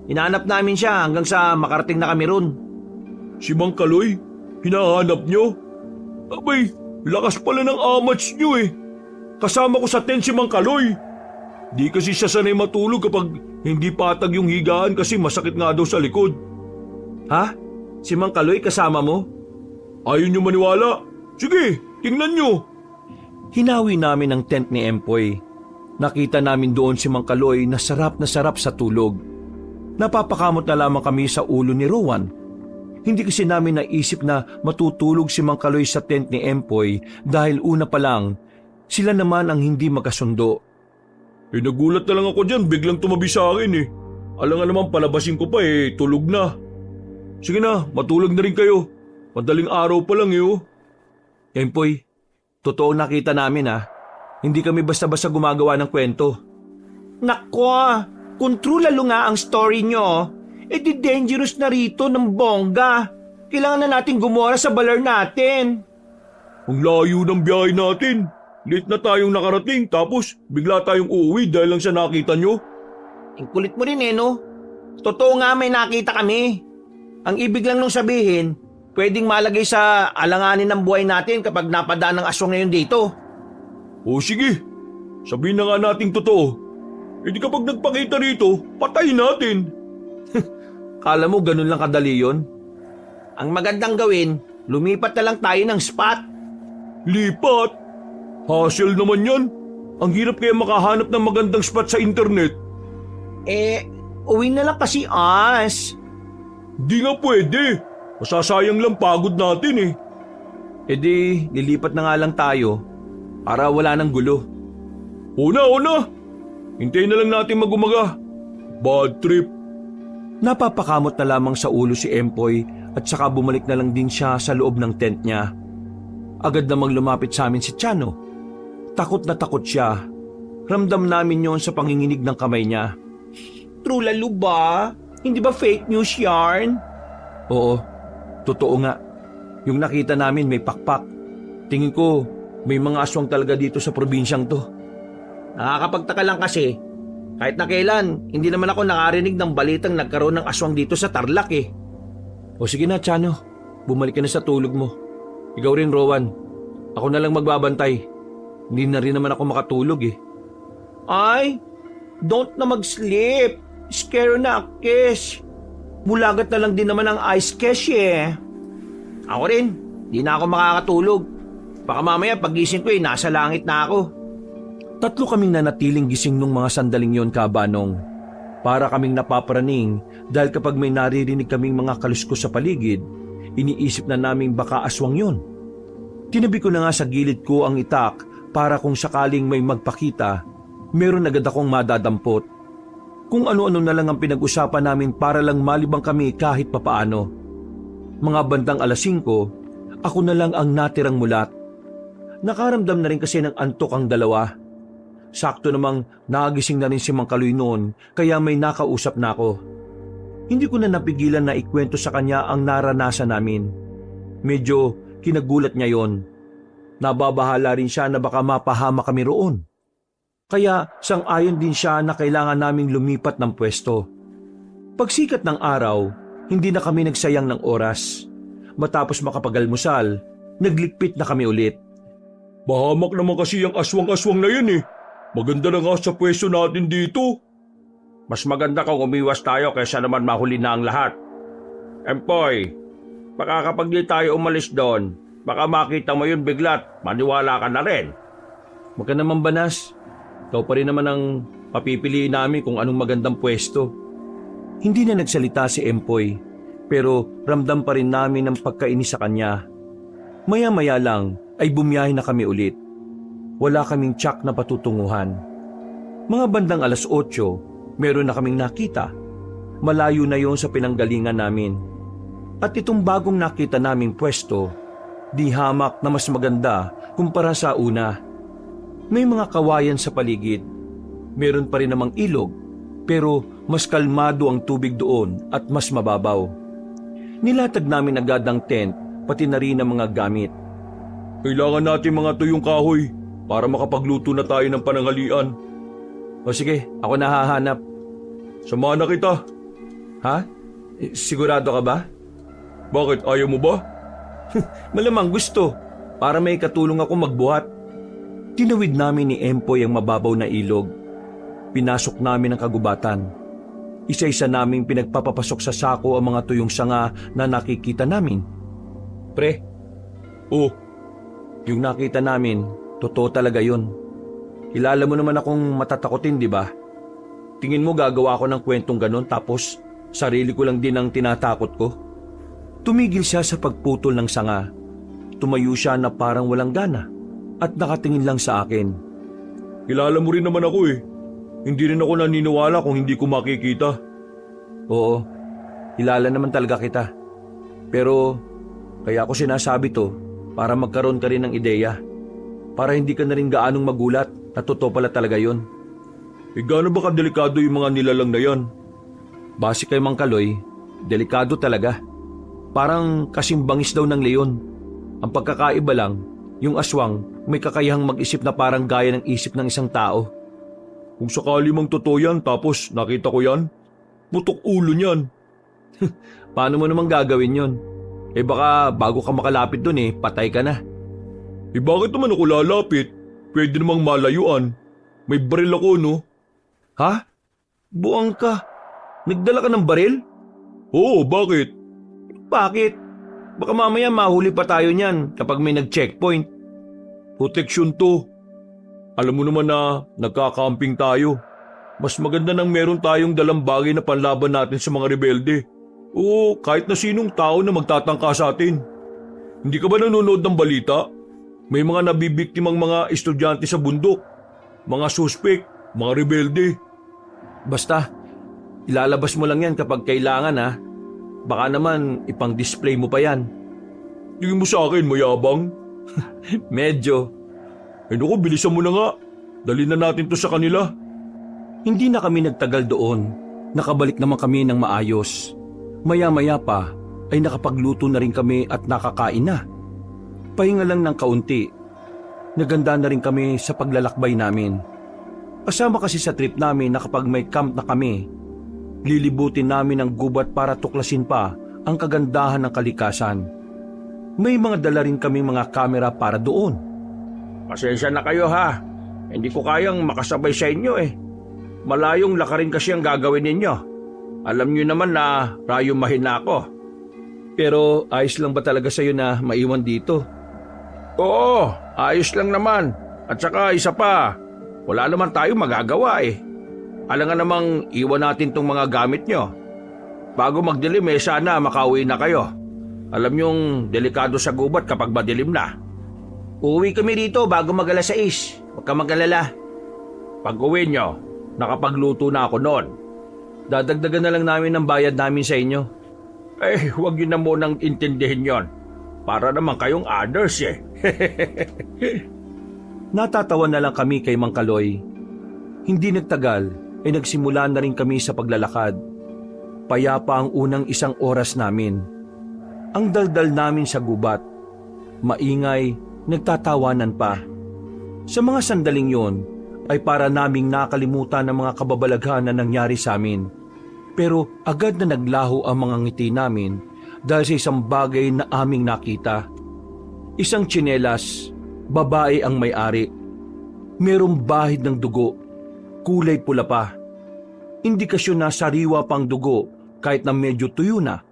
Speaker 4: Hinahanap namin siya hanggang sa makarating na kami ron.
Speaker 2: Si Mang Kaloy? Hinahanap niyo? Abay, lakas pala ng amats niyo eh. Kasama ko sa tent si Mang Kaloy. Di kasi siya sanay matulog kapag hindi patag yung higaan kasi masakit nga daw sa likod.
Speaker 4: Ha? Si Mang Kaloy kasama mo?
Speaker 2: Ayaw niyo maniwala? Sige, tingnan niyo.
Speaker 1: Hinawi namin ang tent ni Empoy. Nakita namin doon si Mang Kaloy na sarap sa tulog. Napapakamot na lamang kami sa ulo ni Rowan. Hindi kasi namin naisip na matutulog si Mang Kaloy sa tent ni Empoy dahil una pa lang, sila naman ang hindi magkasundo.
Speaker 2: Nagulat na lang ako dyan, biglang tumabi sa akin eh. Alam nga naman palabasin ko pa tulog na. Sige na, matulog na rin kayo. Madaling araw pa lang oh.
Speaker 1: Empoy, totoo nakita namin Hindi kami basta-basta gumagawa ng kwento.
Speaker 3: Nako, kung true lalo nga ang story nyo, di dangerous na rito ng bongga. Kailangan na natin gumora sa baler natin.
Speaker 2: Ang layo ng biyahe natin. Late na tayong nakarating tapos bigla tayong uuwi dahil lang sa nakita nyo.
Speaker 3: Ang kulit mo rin no? Totoo nga may nakita kami. Ang ibig lang nung sabihin, pwedeng malagay sa alanganin ng buhay natin kapag napadaan ng aswang ngayon dito.
Speaker 2: O sige, sabihin na nga nating totoo. Di kapag nagpakita rito, patayin natin.
Speaker 1: Kala mo ganun lang kadali yun?
Speaker 3: Ang magandang gawin, lumipat na lang tayo ng spot.
Speaker 2: Lipat? Hassle naman yan. Ang hirap kaya makahanap ng magandang spot sa internet.
Speaker 3: Uwi na lang kasi As.
Speaker 2: Di nga pwede. Masasayang lang pagod natin
Speaker 1: Di, lilipat na nga lang tayo para wala ng gulo.
Speaker 2: Una. Hintayin na lang natin magumaga. Bad trip.
Speaker 1: Napapakamot na lamang sa ulo si Empoy at saka bumalik na lang din siya sa loob ng tent niya. Agad namang lumapit sa amin si Chano. Takot na takot siya. Ramdam namin yon sa panginginig ng kamay niya.
Speaker 3: True lalo ba? Hindi ba fake news yarn?
Speaker 1: Oo, totoo nga. Yung nakita namin may pakpak. Tingin ko may mga aswang talaga dito sa probinsyang to.
Speaker 3: Nakakapagtaka lang kasi. Kahit na kailan, hindi naman ako nakarinig ng balitang nagkaroon ng aswang dito sa Tarlac
Speaker 1: O sige na, Chano. Bumalik ka na sa tulog mo. Ikaw rin, Rowan. Ako na lang magbabantay. Hindi na rin naman ako makatulog
Speaker 3: Ay, don't na mag-sleep. Scare na, Kesh. Bulagat na lang din naman ang ice, Kesh Ako rin, di na ako makakatulog. Baka mamaya pagising ko nasa langit na ako.
Speaker 1: Tatlo kaming nanatiling gising nung mga sandaling yon, Kabanong. Para kaming napaparaning dahil kapag may naririnig kaming mga kaluskos sa paligid, iniisip na naming baka aswang yon. Tinabi ko na nga sa gilid ko ang itak para kung sakaling may magpakita, meron agad akong madadampot. Kung ano-ano na lang ang pinag-usapan namin para lang malibang kami kahit papaano. Mga bandang 5:00, ako na lang ang natirang mulat. Nakaramdam na rin kasi ng antok ang dalawa. Sakto namang nagising na rin si Mang Kaloy noon kaya may nakausap na ako. Hindi ko na napigilan na ikwento sa kanya ang naranasan namin. Medyo kinagulat niya yon. Nababahala rin siya na baka mapahama kami roon. Kaya sang-ayon din siya na kailangan naming lumipat ng pwesto. Pagsikat ng araw, hindi na kami nagsayang ng oras. Matapos makapagalmusal, naglikpit na kami ulit.
Speaker 2: Bahamak naman kasi ang aswang-aswang na yun Maganda na nga sa pwesto natin dito.
Speaker 4: Mas maganda kung umiwas tayo kaysa naman mahuli na ang lahat. Empoy, baka kapag di tayo umalis doon, baka makita mo yun biglat, maniwala ka na rin.
Speaker 1: Huwag ka naman banas. Ikaw pa rin naman ang papipiliin namin kung anong magandang pwesto. Hindi na nagsalita si Empoy, pero ramdam pa rin namin ang pagkainis sa kanya. Maya-maya lang ay bumiyahe na kami ulit. Wala kaming tsak na patutunguhan. Mga bandang 8:00, meron na kaming nakita. Malayo na yon sa pinanggalingan namin. At itong bagong nakita naming pwesto, di hamak na mas maganda kumpara sa una. May mga kawayan sa paligid. Meron pa rin namang ilog, pero mas kalmado ang tubig doon at mas mababaw. Nilatag namin agad ang tent, pati na rin ang mga gamit.
Speaker 2: Kailangan natin mga tuyong kahoy para makapagluto na tayo ng pananghalian.
Speaker 1: O sige, ako nahahanap.
Speaker 2: Samahan na kita.
Speaker 1: Ha? Sigurado ka ba?
Speaker 2: Bakit, ayaw mo ba?
Speaker 1: Malamang gusto, para may katulong ako magbuhat. Tinawid namin ni Empoy ang mababaw na ilog. Pinasok namin ang kagubatan. Isa-isa naming pinagpapapasok sa sako ang mga tuyong sanga na nakikita namin. Pre,
Speaker 2: Oh,
Speaker 1: yung nakita namin, totoo talaga yun. Kilala mo naman akong matatakotin, di ba? Tingin mo gagawa ko ng kwentong ganon tapos sarili ko lang din ang tinatakot ko? Tumigil siya sa pagputol ng sanga. Tumayo siya na parang walang gana at nakatingin lang sa akin.
Speaker 2: kilala mo rin naman ako eh. Hindi rin ako naniniwala kung hindi ko makikita.
Speaker 1: Oo, kilala naman talaga kita. Pero kaya ako sinasabi to para magkaroon ka rin ng ideya. Para hindi ka na rin gaanong magulat na totoo pala talaga yun.
Speaker 2: Gaano ba kadelikado yung mga nilalang na yan?
Speaker 1: Base kay Mang Kaloy, delikado talaga. Parang kasing bangis daw ng leon. Ang pagkakaiba lang, yung aswang may kakayahang mag-isip na parang gaya ng isip ng isang tao.
Speaker 2: Kung sakali mang totoo yan tapos nakita ko yan, putok ulo niyan.
Speaker 1: Paano mo namang gagawin yun? Baka bago ka makalapit dun patay ka na.
Speaker 2: Bakit naman ako lalapit? Pwede namang malayuan. May baril ako, no?
Speaker 1: Ha? Buang ka. Nagdala ka ng baril?
Speaker 2: Oo, bakit?
Speaker 1: Bakit? Baka mamaya mahuli pa tayo niyan kapag may nag-checkpoint.
Speaker 2: Proteksyon to. Alam mo naman na nagkakamping tayo. Mas maganda nang meron tayong dalang bagay na panlaban natin sa mga rebelde. O kahit na sinong tao na magtatangka sa atin. Hindi ka ba nanonood ng balita? May mga nabibiktimang mga estudyante sa bundok. Mga suspek, mga rebelde.
Speaker 1: Basta, ilalabas mo lang yan kapag kailangan ha. Baka naman ipang-display mo pa yan.
Speaker 2: Tingin mo sa akin, mayabang?
Speaker 1: Medyo.
Speaker 2: Naku, bilisan mo na nga. Dali na natin to sa kanila.
Speaker 1: Hindi na kami nagtagal doon. Nakabalik naman kami ng maayos. Maya-maya pa ay nakapagluto na rin kami at nakakain na. Pahinga lang ng kaunti. Naganda na rin kami sa paglalakbay namin. Kasama kasi sa trip namin na kapag may camp na kami, lilibutin namin ang gubat para tuklasin pa ang kagandahan ng kalikasan. May mga dala rin kaming mga kamera para doon.
Speaker 4: Pasensya na kayo ha. Hindi ko kayang makasabay sa inyo eh. Malayong lakarin kasi ang gagawin ninyo. Alam niyo naman na rayo mahina ako.
Speaker 1: Pero ayos lang ba talaga sa'yo na maiwan dito?
Speaker 4: Oo, ayos lang naman. At saka isa pa, wala naman tayo magagawa eh. Alangan namang iwan natin tong mga gamit nyo. Bago magdilim sana makauwi na kayo. Alam nyong delikado sa gubat kapag madilim na. Uuwi kami dito bago mag-alas 6. Huwag ka mag-alala. Pag uwi nyo, nakapagluto na ako noon.
Speaker 1: Dadagdagan na lang namin ang bayad namin sa inyo.
Speaker 4: Huwag yun na munang intindihin yon. Para naman kayong others eh.
Speaker 1: Natatawa na lang kami kay Mang Kaloy. Hindi nagtagal ay nagsimula na rin kami sa paglalakad. Payapa ang unang 1 oras namin. Ang daldal namin sa gubat. Maingay, nagtatawanan pa. Sa mga sandaling yon ay para naming nakalimutan ang mga kababalaghan na nangyari sa amin. Pero agad na naglaho ang mga ngiti namin dahil sa isang bagay na aming nakita. Isang tsinelas, babae ang may-ari. Merong bahid ng dugo, kulay pula pa. Indikasyon na sariwa pang dugo kahit na medyo tuyo na.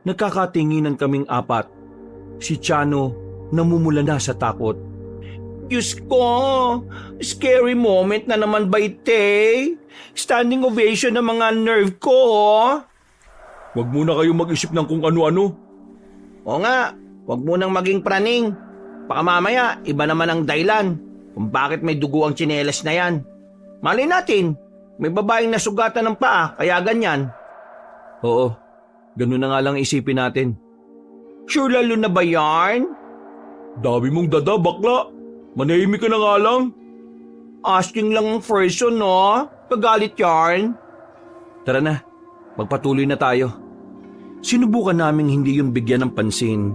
Speaker 1: Nagkakatinginan kaming 4. Si Chano namumula na sa takot.
Speaker 4: Diyos ko, scary moment na naman ba ite? Standing ovation ng mga nerve ko.
Speaker 2: Huwag muna kayo mag-isip ng kung ano-ano.
Speaker 4: O nga, huwag mo nang maging praning. Baka mamaya, iba naman ang dahilan kung bakit may dugo ang tsinelas na yan. Malay natin, may babaeng nasugatan ng paa, kaya ganyan.
Speaker 1: Oo, ganun na nga lang isipin natin.
Speaker 4: Sure lalo na ba yarn?
Speaker 2: Dami mong dada, bakla. Manahimik ka na nga lang.
Speaker 4: Asking lang ang person, no? Pagalit yarn.
Speaker 1: Tara na, magpatuloy na tayo. Sinubukan naming hindi yung bigyan ng pansin.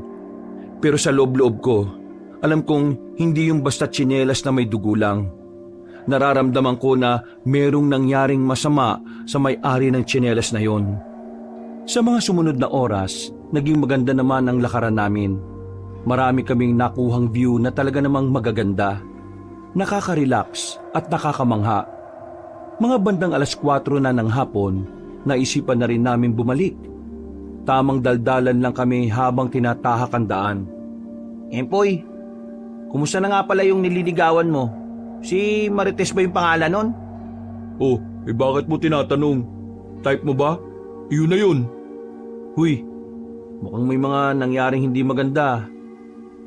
Speaker 1: Pero sa loob-loob ko, alam kong hindi yung basta tsinelas na may dugo lang. Nararamdaman ko na merong nangyaring masama sa may-ari ng tsinelas na yon. Sa mga sumunod na oras, naging maganda naman ang lakaran namin. Marami kaming nakuhang view na talaga namang magaganda, nakaka-relax at nakakamangha. Mga bandang 4:00 na ng hapon, naisipan na rin namin bumalik. Tamang daldalan lang kami habang tinatahak ang daan.
Speaker 3: Empoy, kumusta na nga pala yung nililigawan mo? Si Marites ba yung pangalan nun?
Speaker 2: Oh, bakit mo tinatanong? Type mo ba? Iyon na yun.
Speaker 1: Huy, mukhang may mga nangyaring hindi maganda.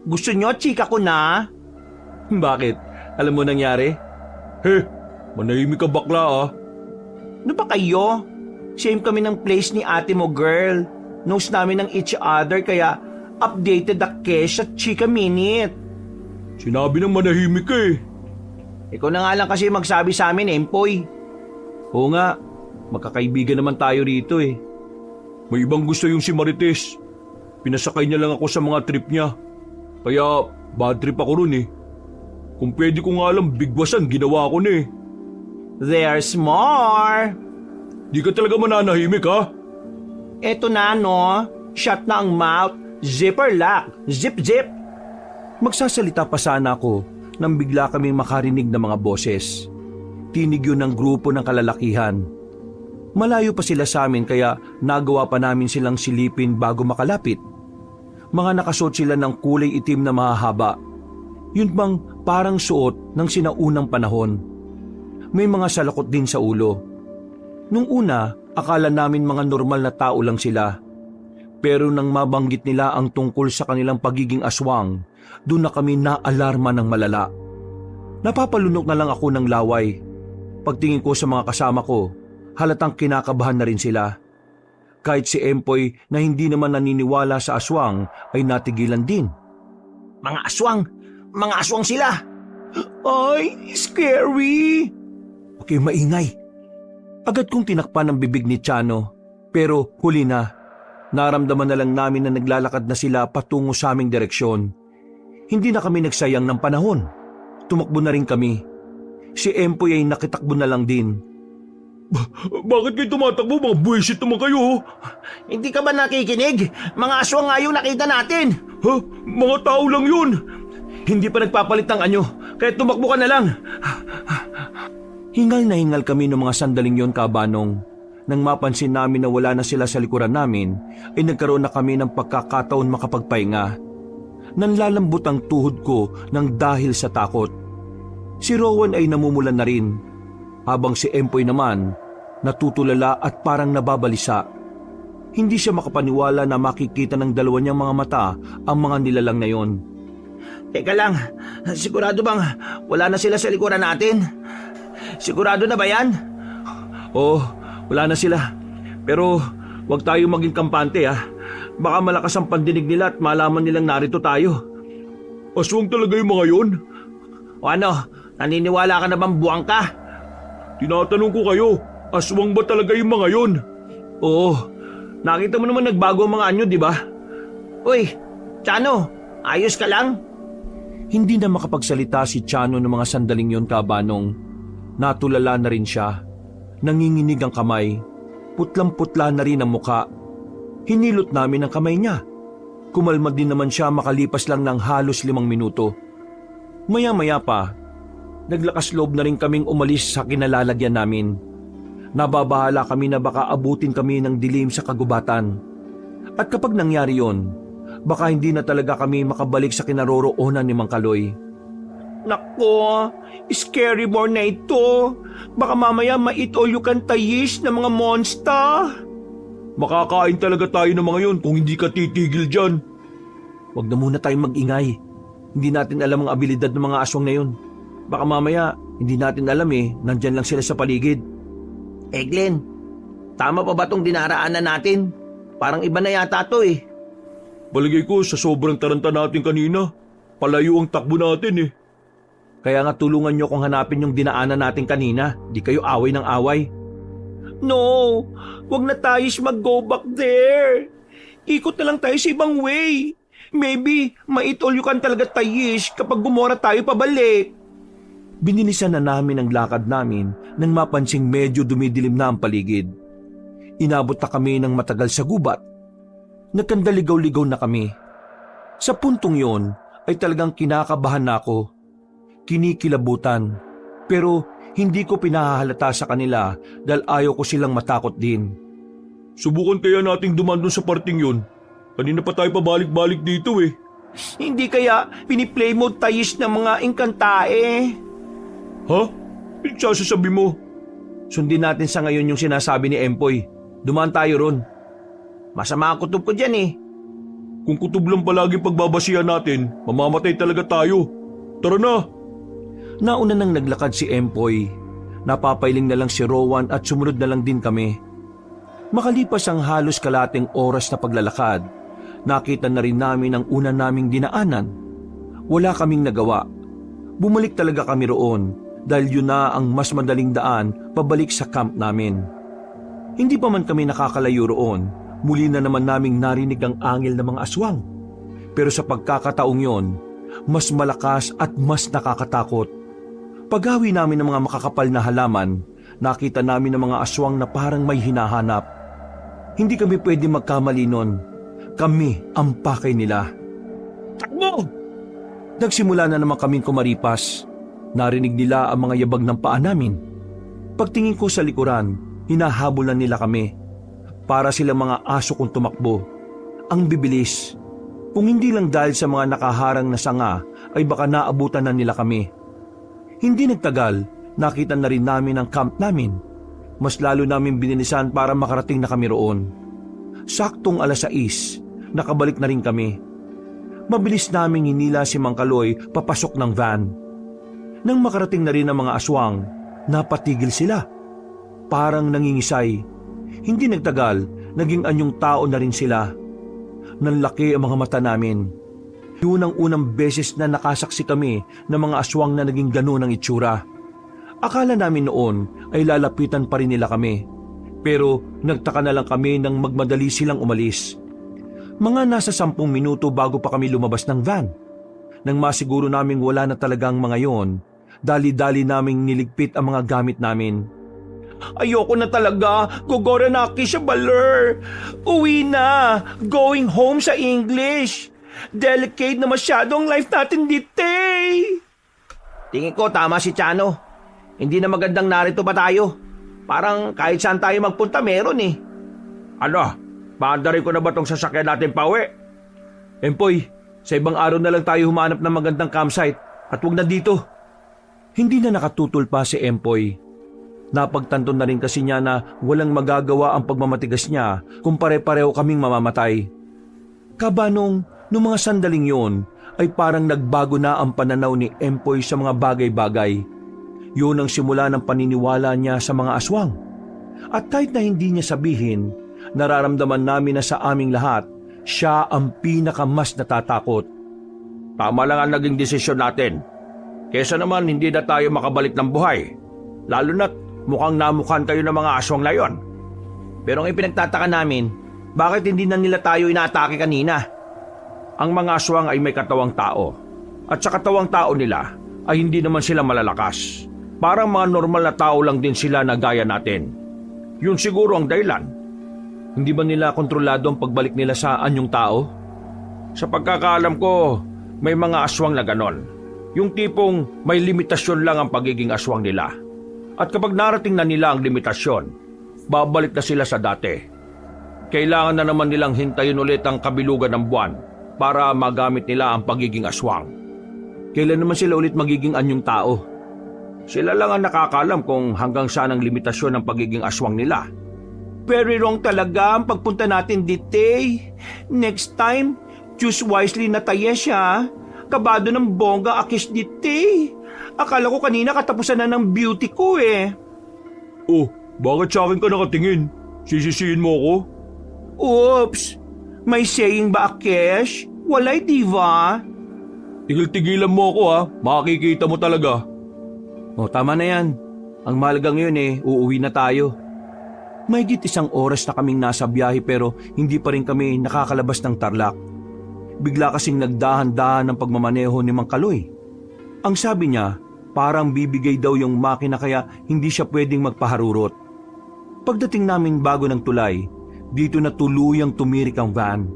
Speaker 3: Gusto nyo, chika ko na?
Speaker 1: Bakit? Alam mo nangyari?
Speaker 2: Manahimik ka bakla ah.
Speaker 3: Ano ba kayo? Same kami ng place ni ate mo, girl. Knows namin ng each other, kaya updated the cash at chika minute.
Speaker 2: Sinabi ng manahimik ka eh.
Speaker 3: Ikaw na nga lang kasi magsabi sa amin, Empoy.
Speaker 1: Oo nga, magkakaibigan naman tayo rito eh.
Speaker 2: May ibang gusto yung si Marites. Pinasakay niya lang ako sa mga trip niya. Kaya bad trip ako ron eh. Kung pwede ko nga lang bigwasan, ginawa ko na eh.
Speaker 3: There's more.
Speaker 2: Di ka talaga mananahimik ha?
Speaker 3: Eto na, no? Shut na ang mouth. Zipper lock. Zip zip.
Speaker 1: Magsasalita pa sana ako nang bigla kaming makarinig ng mga boses. Tinig yun ng grupo ng kalalakihan. Malayo pa sila sa amin kaya nagawa pa namin silang silipin bago makalapit. Mga nakasuot sila ng kulay itim na mahahaba. Yun bang parang suot ng sinaunang panahon. May mga salakot din sa ulo. Nung una, akala namin mga normal na tao lang sila. Pero nang mabanggit nila ang tungkol sa kanilang pagiging aswang, doon na kami naalarma ng malala. Napapalunok na lang ako ng laway. Pagtingin ko sa mga kasama ko, halatang kinakabahan na rin sila. Kahit si Empoy na hindi naman naniniwala sa aswang ay natigilan din.
Speaker 3: Mga aswang! Mga aswang sila! Ay, scary!
Speaker 1: Okay, maingay. Agad kong tinakpan ang bibig ni Chano, pero huli na. Naramdaman na lang namin na naglalakad na sila patungo sa aming direksyon. Hindi na kami nagsayang ng panahon. Tumakbo na rin kami. Si Empoy ay nakitakbo na lang din.
Speaker 2: Bakit kayo tumatakbo? Mga buwisit naman kayo.
Speaker 3: Hindi ka ba nakikinig? Mga aswang nga yung nakita natin!
Speaker 2: Ha? Mga tao lang yun.
Speaker 1: Hindi pa nagpapalit ng anyo, kaya tumakbo ka na lang. Hingal na hingal kami ng mga sandaling yon, Kabanong. Nang mapansin namin na wala na sila sa likuran namin, ay nagkaroon na kami ng pagkakataon makapagpahinga. Nanlalambot ang tuhod ko ng dahil sa takot. Si Rowan ay namumulan na rin, habang si Empoy naman natutulala at parang nababalisa. Hindi siya makapaniwala na makikita ng dalawa niyang mga mata ang mga nilalang na yon.
Speaker 3: Teka lang, sigurado bang wala na sila sa likuran natin? Sigurado na ba yan?
Speaker 1: Oo, wala na sila. Pero huwag tayo maging kampante ha. Baka malakas ang pandinig nila at malaman nilang narito tayo.
Speaker 2: Aswang talaga yung mga yun?
Speaker 3: O ano, naniniwala ka na bang buwang ka?
Speaker 2: Tinatanong ko kayo, aswang ba talaga yung mga yun?
Speaker 1: Oo, nakita mo naman nagbago ang mga anyo, di ba?
Speaker 3: Uy, Chano, ayos ka lang?
Speaker 1: Hindi na makapagsalita si Chano ng mga sandaling yon, Kabanong. Natulala na rin siya. Nanginginig ang kamay. Putlang-putla na rin ang muka. Hinilot namin ang kamay niya. Kumalma din naman siya makalipas lang ng halos 5 minuto. Maya-maya pa, naglakas loob na rin kaming umalis sa kinalalagyan namin. Nababahala kami na baka abutin kami ng dilim sa kagubatan. At kapag nangyari yon, baka hindi na talaga kami makabalik sa kinaroroonan ni Mang Kaloy.
Speaker 3: Nako, scary more na ito. Baka mamaya ma-eat all you can tayish ng mga monster.
Speaker 2: Makakain talaga tayo ng mga yun kung hindi ka titigil dyan.
Speaker 1: Huwag na muna tayong mag-ingay. Hindi natin alam ang abilidad ng mga aswang na yun. Baka mamaya, hindi natin alam nandyan lang sila sa paligid.
Speaker 3: Glenn, tama pa ba tong dinaraanan natin? Parang iba na yata to
Speaker 2: Palagay ko sa sobrang taranta natin kanina, palayo ang takbo natin
Speaker 1: Kaya nga tulungan nyo kung hanapin yung dinaanan natin kanina. Di kayo away ng away.
Speaker 3: No, wag na tayo mag-go back there. Ikot na lang tayo sa ibang way. Maybe, ma-eat all you can talaga tayish kapag gumora tayo pabalik.
Speaker 1: Binilisan na namin ang lakad namin nang mapansing medyo dumidilim na ang paligid. Inabot na kami ng matagal sa gubat. Nagkandaligaw-ligaw na kami. Sa puntong yon ay talagang kinakabahan na ako. Kinikilabutan, pero Hindi ko pinahahalata sa kanila dahil ayaw ko silang matakot din.
Speaker 2: Subukan kaya nating duman doon sa parting yun. Kanina pa tayo pabalik-balik dito eh.
Speaker 3: Hindi kaya piniplay mo tayis ng mga engkantae?
Speaker 2: Ha? Pinagsasasabi mo?
Speaker 1: Sundin natin sa ngayon yung sinasabi ni Empoy. Dumaan tayo ron.
Speaker 3: Masama ang kutob ko dyan eh.
Speaker 2: Kung kutob lang palagi pagbabasihan natin, mamamatay talaga tayo. Tara na!
Speaker 1: Nauna nang naglakad si Empoy. Napapailing na lang si Rowan at sumunod na lang din kami. Makalipas ang halos kalating oras na paglalakad, nakita na rin namin ang una naming dinaanan. Wala kaming nagawa. Bumalik talaga kami roon dahil yun na ang mas madaling daan pabalik sa camp namin. Hindi pa man kami nakakalayo roon, muli na naman naming narinig ang angil ng mga aswang. Pero sa pagkakataong yon, mas malakas at mas nakakatakot. Paghawi namin ng mga makakapal na halaman, nakita namin ang mga aswang na parang may hinahanap. Hindi kami pwede magkamali nun. Kami ang pakay nila.
Speaker 3: Takbo!
Speaker 1: Nagsimula na naman kaming kumaripas. Narinig nila ang mga yabag ng paa namin. Pagtingin ko sa likuran, hinahabol na nila kami. Para silang mga aso kung tumakbo. Ang bibilis. Kung hindi lang dahil sa mga nakaharang na sanga, ay baka naabutan na nila kami. Hindi nagtagal, nakita na rin namin ang camp namin. Mas lalo namin binilisan para makarating na kami roon. Saktong 6:00, nakabalik na rin kami. Mabilis naming hinila si Mang Kaloy papasok ng van. Nang makarating na rin ang mga aswang, napatigil sila. Parang nangingisay. Hindi nagtagal, naging anyong tao na rin sila. Nanlaki ang mga mata namin. Yun ang unang beses na nakasaksi kami ng mga aswang na naging gano'n ang itsura. Akala namin noon ay lalapitan pa rin nila kami. Pero nagtaka na lang kami nang magmadali silang umalis. Mga nasa 10 minuto bago pa kami lumabas ng van. Nang masiguro naming wala na talagang mga yon, dali-dali naming niligpit ang mga gamit namin.
Speaker 3: Ayoko na talaga. Gogoranaki siya baler. Uwi na. Going home sa English. Delicate na masyado ang life natin dito eh. Tingin ko tama si Chano. Hindi na magandang narito pa tayo. Parang kahit saan tayo magpunta meron eh.
Speaker 4: Ano? Paandarin ko na ba tong sasakyan natin pauwi?
Speaker 1: Empoy, sa ibang araw na lang tayo humanap ng magandang campsite at huwag na dito. Hindi na nakatutol pa si Empoy. Napagtanto na rin kasi niya na walang magagawa ang pagmamatigas niya kung pare-pareho kaming mamamatay. Kabanong, noong mga sandaling yon ay parang nagbago na ang pananaw ni Empoy sa mga bagay-bagay. Yun ang simula ng paniniwala niya sa mga aswang. At kahit na hindi niya sabihin, nararamdaman namin na sa aming lahat, siya ang pinakamas natatakot.
Speaker 4: Tama lang ang naging desisyon natin. Kesa naman hindi na tayo makabalik ng buhay. Lalo na't mukhang namukhan kayo ng mga aswang na yon.
Speaker 3: Pero ang ipinagtataka namin, bakit hindi na nila tayo inaatake kanina?
Speaker 4: Ang mga aswang ay may katawang tao. At sa katawang tao nila ay hindi naman sila malalakas. Parang mga normal na tao lang din sila na gaya natin. Yun siguro ang dahilan.
Speaker 1: Hindi ba nila kontrolado ang pagbalik nila sa anyong tao?
Speaker 4: Sa pagkakaalam ko, may mga aswang na ganon. Yung tipong may limitasyon lang ang pagiging aswang nila. At kapag narating na nila ang limitasyon, babalik na sila sa dati. Kailangan na naman nilang hintayin ulit ang kabilugan ng buwan para magamit nila ang pagiging aswang.
Speaker 1: Kailan naman sila ulit magiging anyong tao?
Speaker 4: Sila lang ang nakakaalam kung hanggang saan ang limitasyon ng pagiging aswang nila.
Speaker 3: Very wrong talaga ang pagpunta natin dito eh. Next time, choose wisely na tayo siya. Kabado ng bongga akis dito eh. Akala ko kanina katapusan na ng beauty ko eh.
Speaker 2: Oh, bakit sa akin ka nakatingin? Sisisihin mo ako?
Speaker 3: Oops! May saying ba, Akesh? Walay, diva?
Speaker 2: Tigil-tigilan mo ako ha, makikita mo talaga.
Speaker 1: O tama na yan. Ang mahalaga ngayon uuwi na tayo. Mahigit 1 oras na kaming nasa biyahe pero hindi pa rin kami nakakalabas ng Tarlac. Bigla kasing nagdahan-dahan ng pagmamaneho ni Mang Kaloy. Ang sabi niya, parang bibigay daw yung makina kaya hindi siya pwedeng magpaharurot. Pagdating namin bago ng tulay, dito na tuluyang tumirik ang van.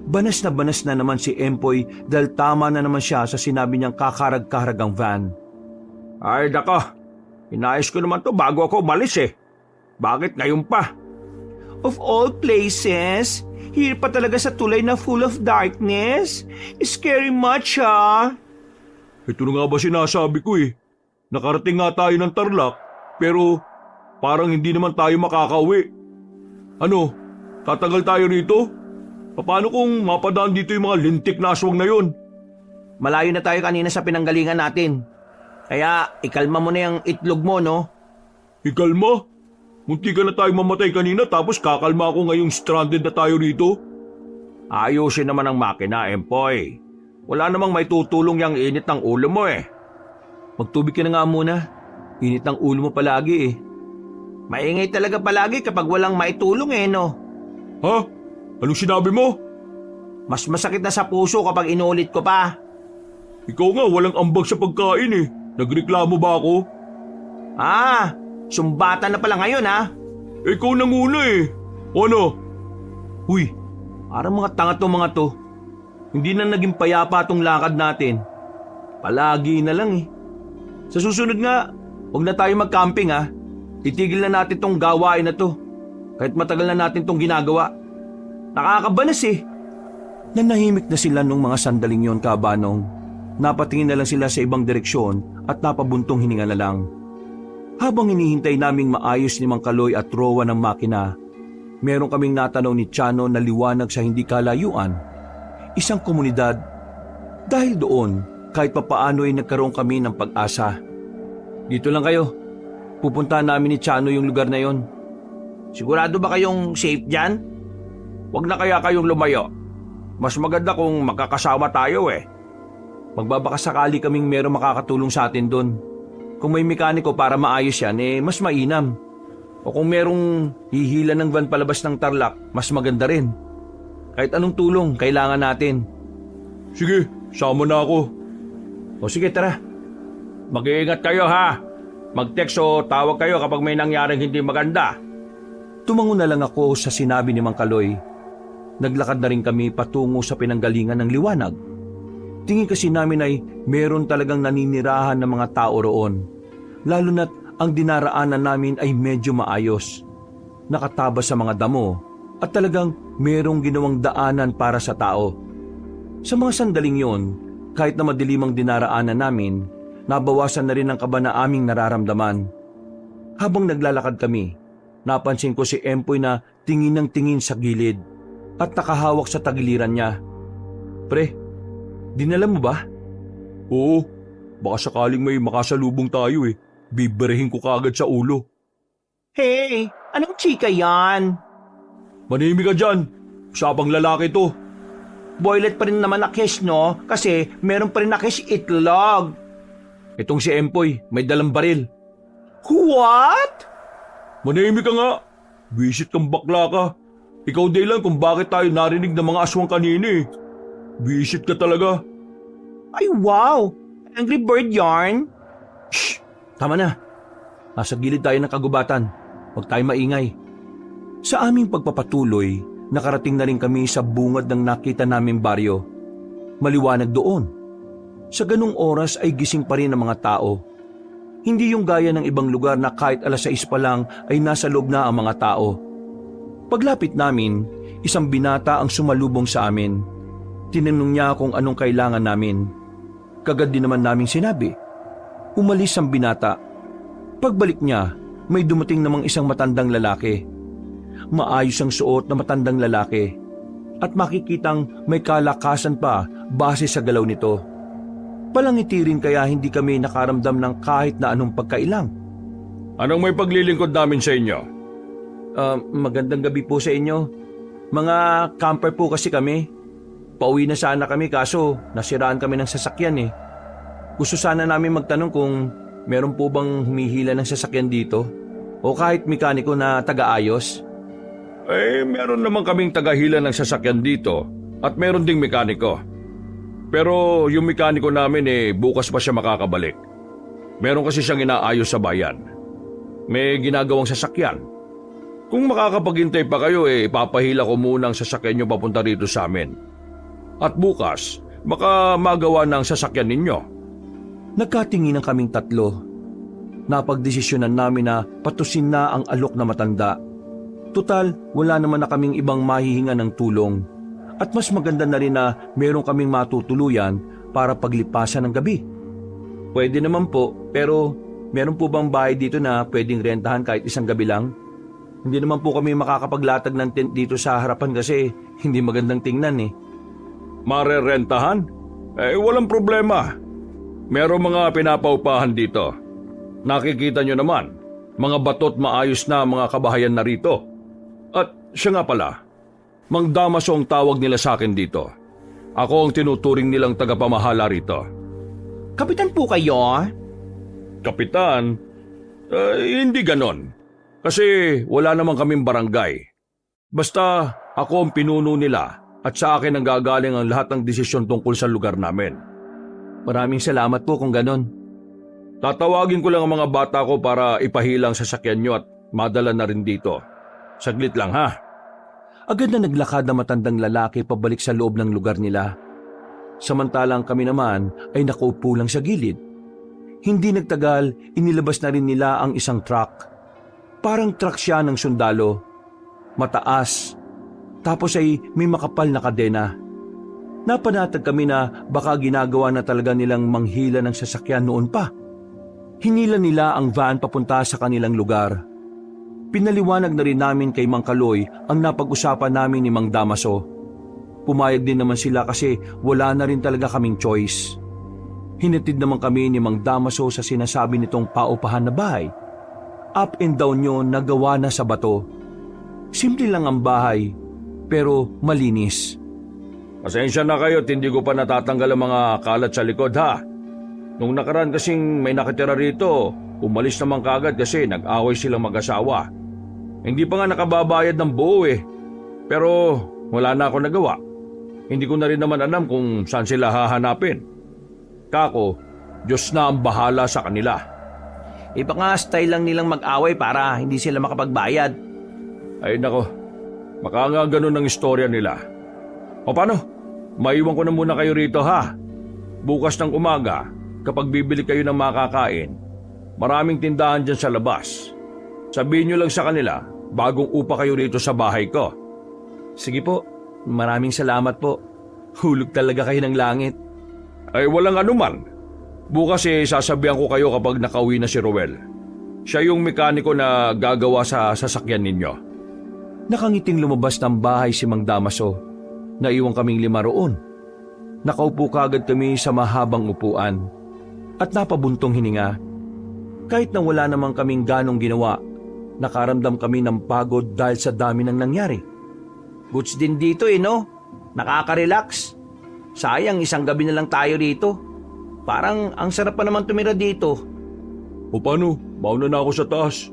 Speaker 1: Banas na naman si Empoy dahil tama na naman siya sa sinabi niyang kakarag-karag ang van.
Speaker 4: Ay dako, Inayos ko naman to bago ako umalis eh. Bakit ngayon pa?
Speaker 3: Of all places, here pa talaga sa tulay na full of darkness. Scary much, ha?
Speaker 2: Ito na nga ba sinasabi ko eh. Nakarating nga tayo ng Tarlac, pero parang hindi naman tayo makakauwi. Ano, tatagal tayo rito? Paano kung mapadaan dito yung mga lintik na aswang na yon?
Speaker 3: Malayo na tayo kanina sa pinanggalingan natin. Kaya ikalma mo na yung itlog mo, no?
Speaker 2: Ikalma? Munti ka na tayo mamatay kanina tapos kakalma ako ngayong stranded na tayo rito?
Speaker 4: Ayusin naman ang makina, Empoy. Wala namang may tutulong yung init ng ulo mo eh.
Speaker 1: Magtubig ka na nga muna. Init ng ulo mo palagi eh.
Speaker 3: Maingay talaga palagi kapag walang maitulong eh, no?
Speaker 2: Ha? Anong sinabi mo?
Speaker 3: Mas masakit na sa puso kapag inulit ko pa.
Speaker 2: Ikaw nga walang ambag sa pagkain eh. Nagreklamo ba ako?
Speaker 3: Ah, sumbatan na pala ngayon, ha?
Speaker 2: Ikaw nanguna eh. Ano?
Speaker 1: Huy, parang mga tanga to mga to. Hindi na naging payapa tong lakad natin. Palagi na lang eh. Sa susunod nga, huwag na tayo mag-camping ha. Itigil na natin tong gawain na to. Kahit matagal na natin tong ginagawa. Nakakabanas eh. Nanahimik na sila nung mga sandaling yon, Kabanong. Napatingin na lang sila sa ibang direksyon at napabuntong hininga na lang. Habang hinihintay naming maayos ni Mang Kaloy at Rowan ng makina, meron kaming natanaw ni Tiano na liwanag sa hindi kalayuan. Isang komunidad. Dahil doon, kahit papaano ay nagkaroon kami ng pag-asa. Dito lang kayo. Pupuntahan namin ni Tiano yung lugar na yon.
Speaker 3: Sigurado ba kayong safe dyan?
Speaker 4: Huwag na kaya kayong lumayo. Mas maganda kung magkakasama tayo eh.
Speaker 1: Magbabakasakali kaming meron makakatulong sa atin doon. Kung may mekaniko para maayos yan, mas mainam. O kung merong hihila ng van palabas ng Tarlac, mas maganda rin. Kahit anong tulong, kailangan natin.
Speaker 2: Sige, sama na ako.
Speaker 1: O sige, tara.
Speaker 4: Mag-iingat kayo ha. Mag-text o tawag kayo kapag may nangyaring hindi maganda.
Speaker 1: Tumango na lang ako sa sinabi ni Mang Kaloy. Naglakad na rin kami patungo sa pinanggalingan ng liwanag. Tingin kasi namin ay meron talagang naninirahan ng mga tao roon. Lalo na't ang dinaraanan namin ay medyo maayos. Nakatabas sa mga damo at talagang merong ginawang daanan para sa tao. Sa mga sandaling yon, kahit na madilim ang dinaraanan namin, nabawasan na rin ang kaba na aming nararamdaman. Habang naglalakad kami, napansin ko si Empoy na tingin ng tingin sa gilid at nakahawak sa tagiliran niya. Pre, dinala mo ba?
Speaker 2: Oo, baka sakaling may makasalubong tayo eh. Biberehin ko kaagad sa ulo.
Speaker 3: Hey, anong chika yan?
Speaker 2: Manimik ka dyan. Usapang lalaki to.
Speaker 3: Boylet pa rin naman na kiss, no? Kasi meron pa rin na kiss itlog.
Speaker 1: Itong si Empoy, may dalang baril.
Speaker 3: What?
Speaker 2: Manimik ka nga. Visit kang bakla ka. Ikaw din lang kung bakit tayo narinig ng mga aswang kanina eh. Visit ka talaga.
Speaker 3: Ay, wow! Angry Bird yarn?
Speaker 1: Shh! Tama na. Nasa gilid tayo ng kagubatan. Huwag tayo maingay. Sa aming pagpapatuloy, nakarating na rin kami sa bungad ng nakita naming baryo. Maliwanag doon. Sa ganung oras ay gising pa rin ang mga tao. Hindi yung gaya ng ibang lugar na kahit alas 6 pa lang ay nasa loob na ang mga tao. Paglapit namin, isang binata ang sumalubong sa amin. Tinanong niya kung anong kailangan namin. Kagad din naman naming sinabi. Umalis ang binata. Pagbalik niya, may dumating namang isang matandang lalaki. Maayos ang suot na matandang lalaki. At makikitang may kalakasan pa base sa galaw nito. Palangiti rin kaya hindi kami nakaramdam ng kahit na anong pagkailang.
Speaker 4: Anong may paglilingkod namin sa inyo?
Speaker 1: Magandang gabi po sa inyo. Mga camper po kasi kami. Pauwi na sana kami kaso nasiraan kami ng sasakyan eh. Gusto sana namin magtanong kung meron po bang humihila ng sasakyan dito o kahit mekaniko na taga-ayos.
Speaker 4: Eh, meron naman kaming tagahila ng sasakyan dito at meron ding mekaniko. Pero yung mekaniko namin bukas pa siya makakabalik. Meron kasi siyang inaayos sa bayan. May ginagawang sasakyan. Kung makakapaghintay pa kayo ipapahila ko muna ang sasakyan nyo papunta rito sa amin. At bukas, baka magawa ng sasakyan ninyo.
Speaker 1: Nagkatingin ang kaming tatlo. napagdesisyonan namin na patusin na ang alok na matanda. Tutal, wala naman na kaming ibang mahihinga ng tulong. At mas maganda na rin na meron kaming matutuluyan para paglipasan ng gabi. Pwede naman po, pero meron po bang bahay dito na pwedeng rentahan kahit isang gabi lang? Hindi naman po kami makakapaglatag ng tent dito sa harapan kasi hindi magandang tingnan eh.
Speaker 2: Marerentahan? Walang problema. Merong mga pinapaupahan dito. Nakikita nyo naman, mga batot maayos na mga kabahayan na rito. At siya nga pala, Mang Damaso ang tawag nila sa akin dito. Ako ang tinuturing nilang tagapamahala rito.
Speaker 3: Kapitan po kayo?
Speaker 2: Kapitan, hindi ganon. Kasi wala naman kaming barangay. Basta ako ang pinuno nila at sa akin ang gagaling ang lahat ng desisyon tungkol sa lugar namin.
Speaker 1: Maraming salamat po kung ganon.
Speaker 2: Tatawagin ko lang ang mga bata ko para ipahilang sa sakyan nyo at madala na rin dito. Saglit lang ha.
Speaker 1: Agad na naglakad na matandang lalaki pabalik sa loob ng lugar nila. Samantalang kami naman ay nakaupo lang sa gilid. Hindi nagtagal, inilabas na rin nila ang isang truck. Parang truck siya ng sundalo. Mataas. Tapos ay may makapal na kadena. Napanatag kami na baka ginagawa na talaga nilang manghila ng sasakyan noon pa. Hinila nila ang van papunta sa kanilang lugar. Pinaliwanag na rin namin kay Mang Kaloy ang napag-usapan namin ni Mang Damaso. Pumayag din naman sila kasi wala na rin talaga kaming choice. Hinatid naman kami ni Mang Damaso sa sinasabi nitong paupahan na bahay. Up and down yun na gawa na sa bato. Simple lang ang bahay, pero malinis.
Speaker 2: Pasensya na kayo at hindi ko pa natatanggal ang mga kalat sa likod ha. Nung nakaraan kasing may nakatira rito, umalis naman kagad kasi nag-away silang mag-asawa. Hindi pa nga nakababayad ng buo eh. Pero wala na ako nagawa. Hindi ko na rin naman alam kung saan sila hahanapin. Kako, Diyos na ang bahala sa kanila.
Speaker 3: Iba nga style lang nilang mag-away para hindi sila makapagbayad.
Speaker 2: Ay nako, baka nga ganun ang istorya nila. O paano? Maiwan ko na muna kayo rito ha. Bukas ng umaga, kapag bibili kayo ng makakain, maraming tindahan dyan sa labas. Sabihin nyo lang sa kanila, bagong upa kayo rito sa bahay ko.
Speaker 1: Sige po, maraming salamat po. Hulog talaga kayo ng langit.
Speaker 2: Ay walang anuman. Bukas sasabihan ko kayo kapag nakauwi na si Roel. Siya yung mekaniko na gagawa sa sasakyan ninyo.
Speaker 1: Nakangiting lumabas ng bahay si Mang Damaso. Naiwan kaming 5 roon. Nakaupo kagad kami sa mahabang upuan at napabuntong hininga. Kahit na wala naman kaming ganong ginawa, nakaramdam kami ng pagod dahil sa dami ng nangyari.
Speaker 3: Goods din dito no? Nakaka-relax. Sayang isang gabi na lang tayo rito. Parang ang sarap pa naman tumira dito.
Speaker 2: O paano? Mauna na ako sa taas.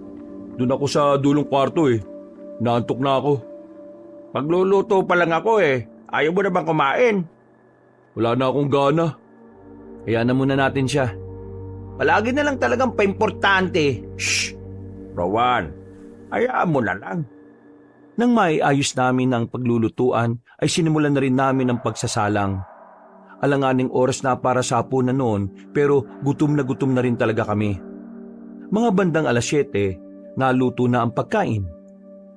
Speaker 2: Doon ako sa dulong kwarto eh. Naantok na ako.
Speaker 4: Magluluto pa lang ako eh. Ayaw mo na bang kumain?
Speaker 2: Wala na akong gana.
Speaker 1: Kaya na muna natin siya.
Speaker 3: Palagi na lang talagang paimportante.
Speaker 4: Shh! Rowan, hayaan mo na lang.
Speaker 1: Nang maiayos namin ang paglulutuan, ay sinimulan na rin namin ang pagsasalang. Alanganing oras na para sa hapunan noon, pero gutom na rin talaga kami. Mga bandang 7:00, naluto na ang pagkain.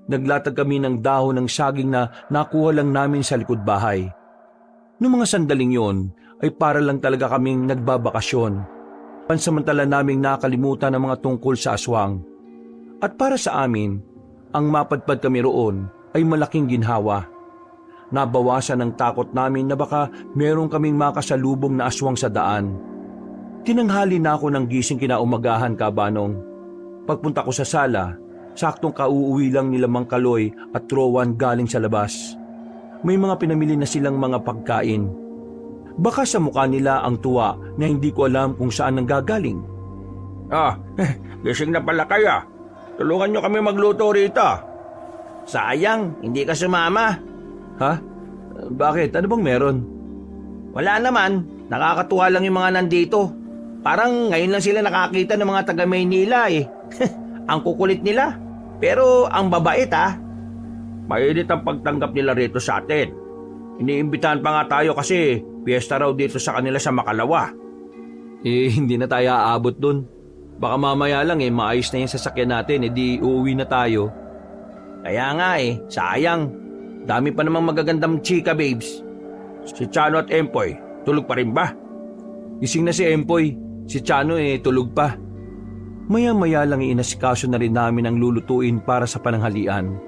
Speaker 1: Naglatag kami ng dahon ng saging na nakuha lang namin sa likod bahay. Noong mga sandaling yon, ay para lang talaga kaming nagbabakasyon. Pansamantala naming nakalimutan ang mga tungkol sa aswang. At para sa amin, ang mapadpad kami roon ay malaking ginhawa. Nabawasan ang takot namin na baka meron kaming makasalubong na aswang sa daan. Tinanghali na ako ng gising kinaumagahan, Kabanong. Pagpunta ko sa sala, saktong kauuwi lang nila Mang Kaloy at Rowan galing sa labas. May mga pinamili na silang mga pagkain. Baka sa mukha nila ang tuwa na hindi ko alam kung saan nanggagaling.
Speaker 4: Gising na pala kayo. Tulungan nyo kami magluto rito.
Speaker 3: Sayang, hindi ka sumama.
Speaker 1: Ha? Bakit? Ano bang meron?
Speaker 3: Wala naman, nakakatuwa lang yung mga nandito. Parang ngayon lang sila nakakita ng mga taga Maynila eh. Ang kukulit nila, pero ang babait ah.
Speaker 4: Mainit ang pagtanggap nila rito sa atin. Iniimbitahan pa nga tayo kasi piyesta raw dito sa kanila sa Makalawa.
Speaker 1: Hindi na tayo aabot dun. Baka mamaya lang maayos na yung sasakyan natin, di uuwi na tayo.
Speaker 4: Kaya nga sayang. Dami pa namang magagandang chika, babes. Si Chano at Empoy, tulog pa rin ba?
Speaker 1: Gising na si Empoy, si Chano tulog pa. Maya-maya lang inasikaso na rin namin ang lulutuin para sa pananghalian.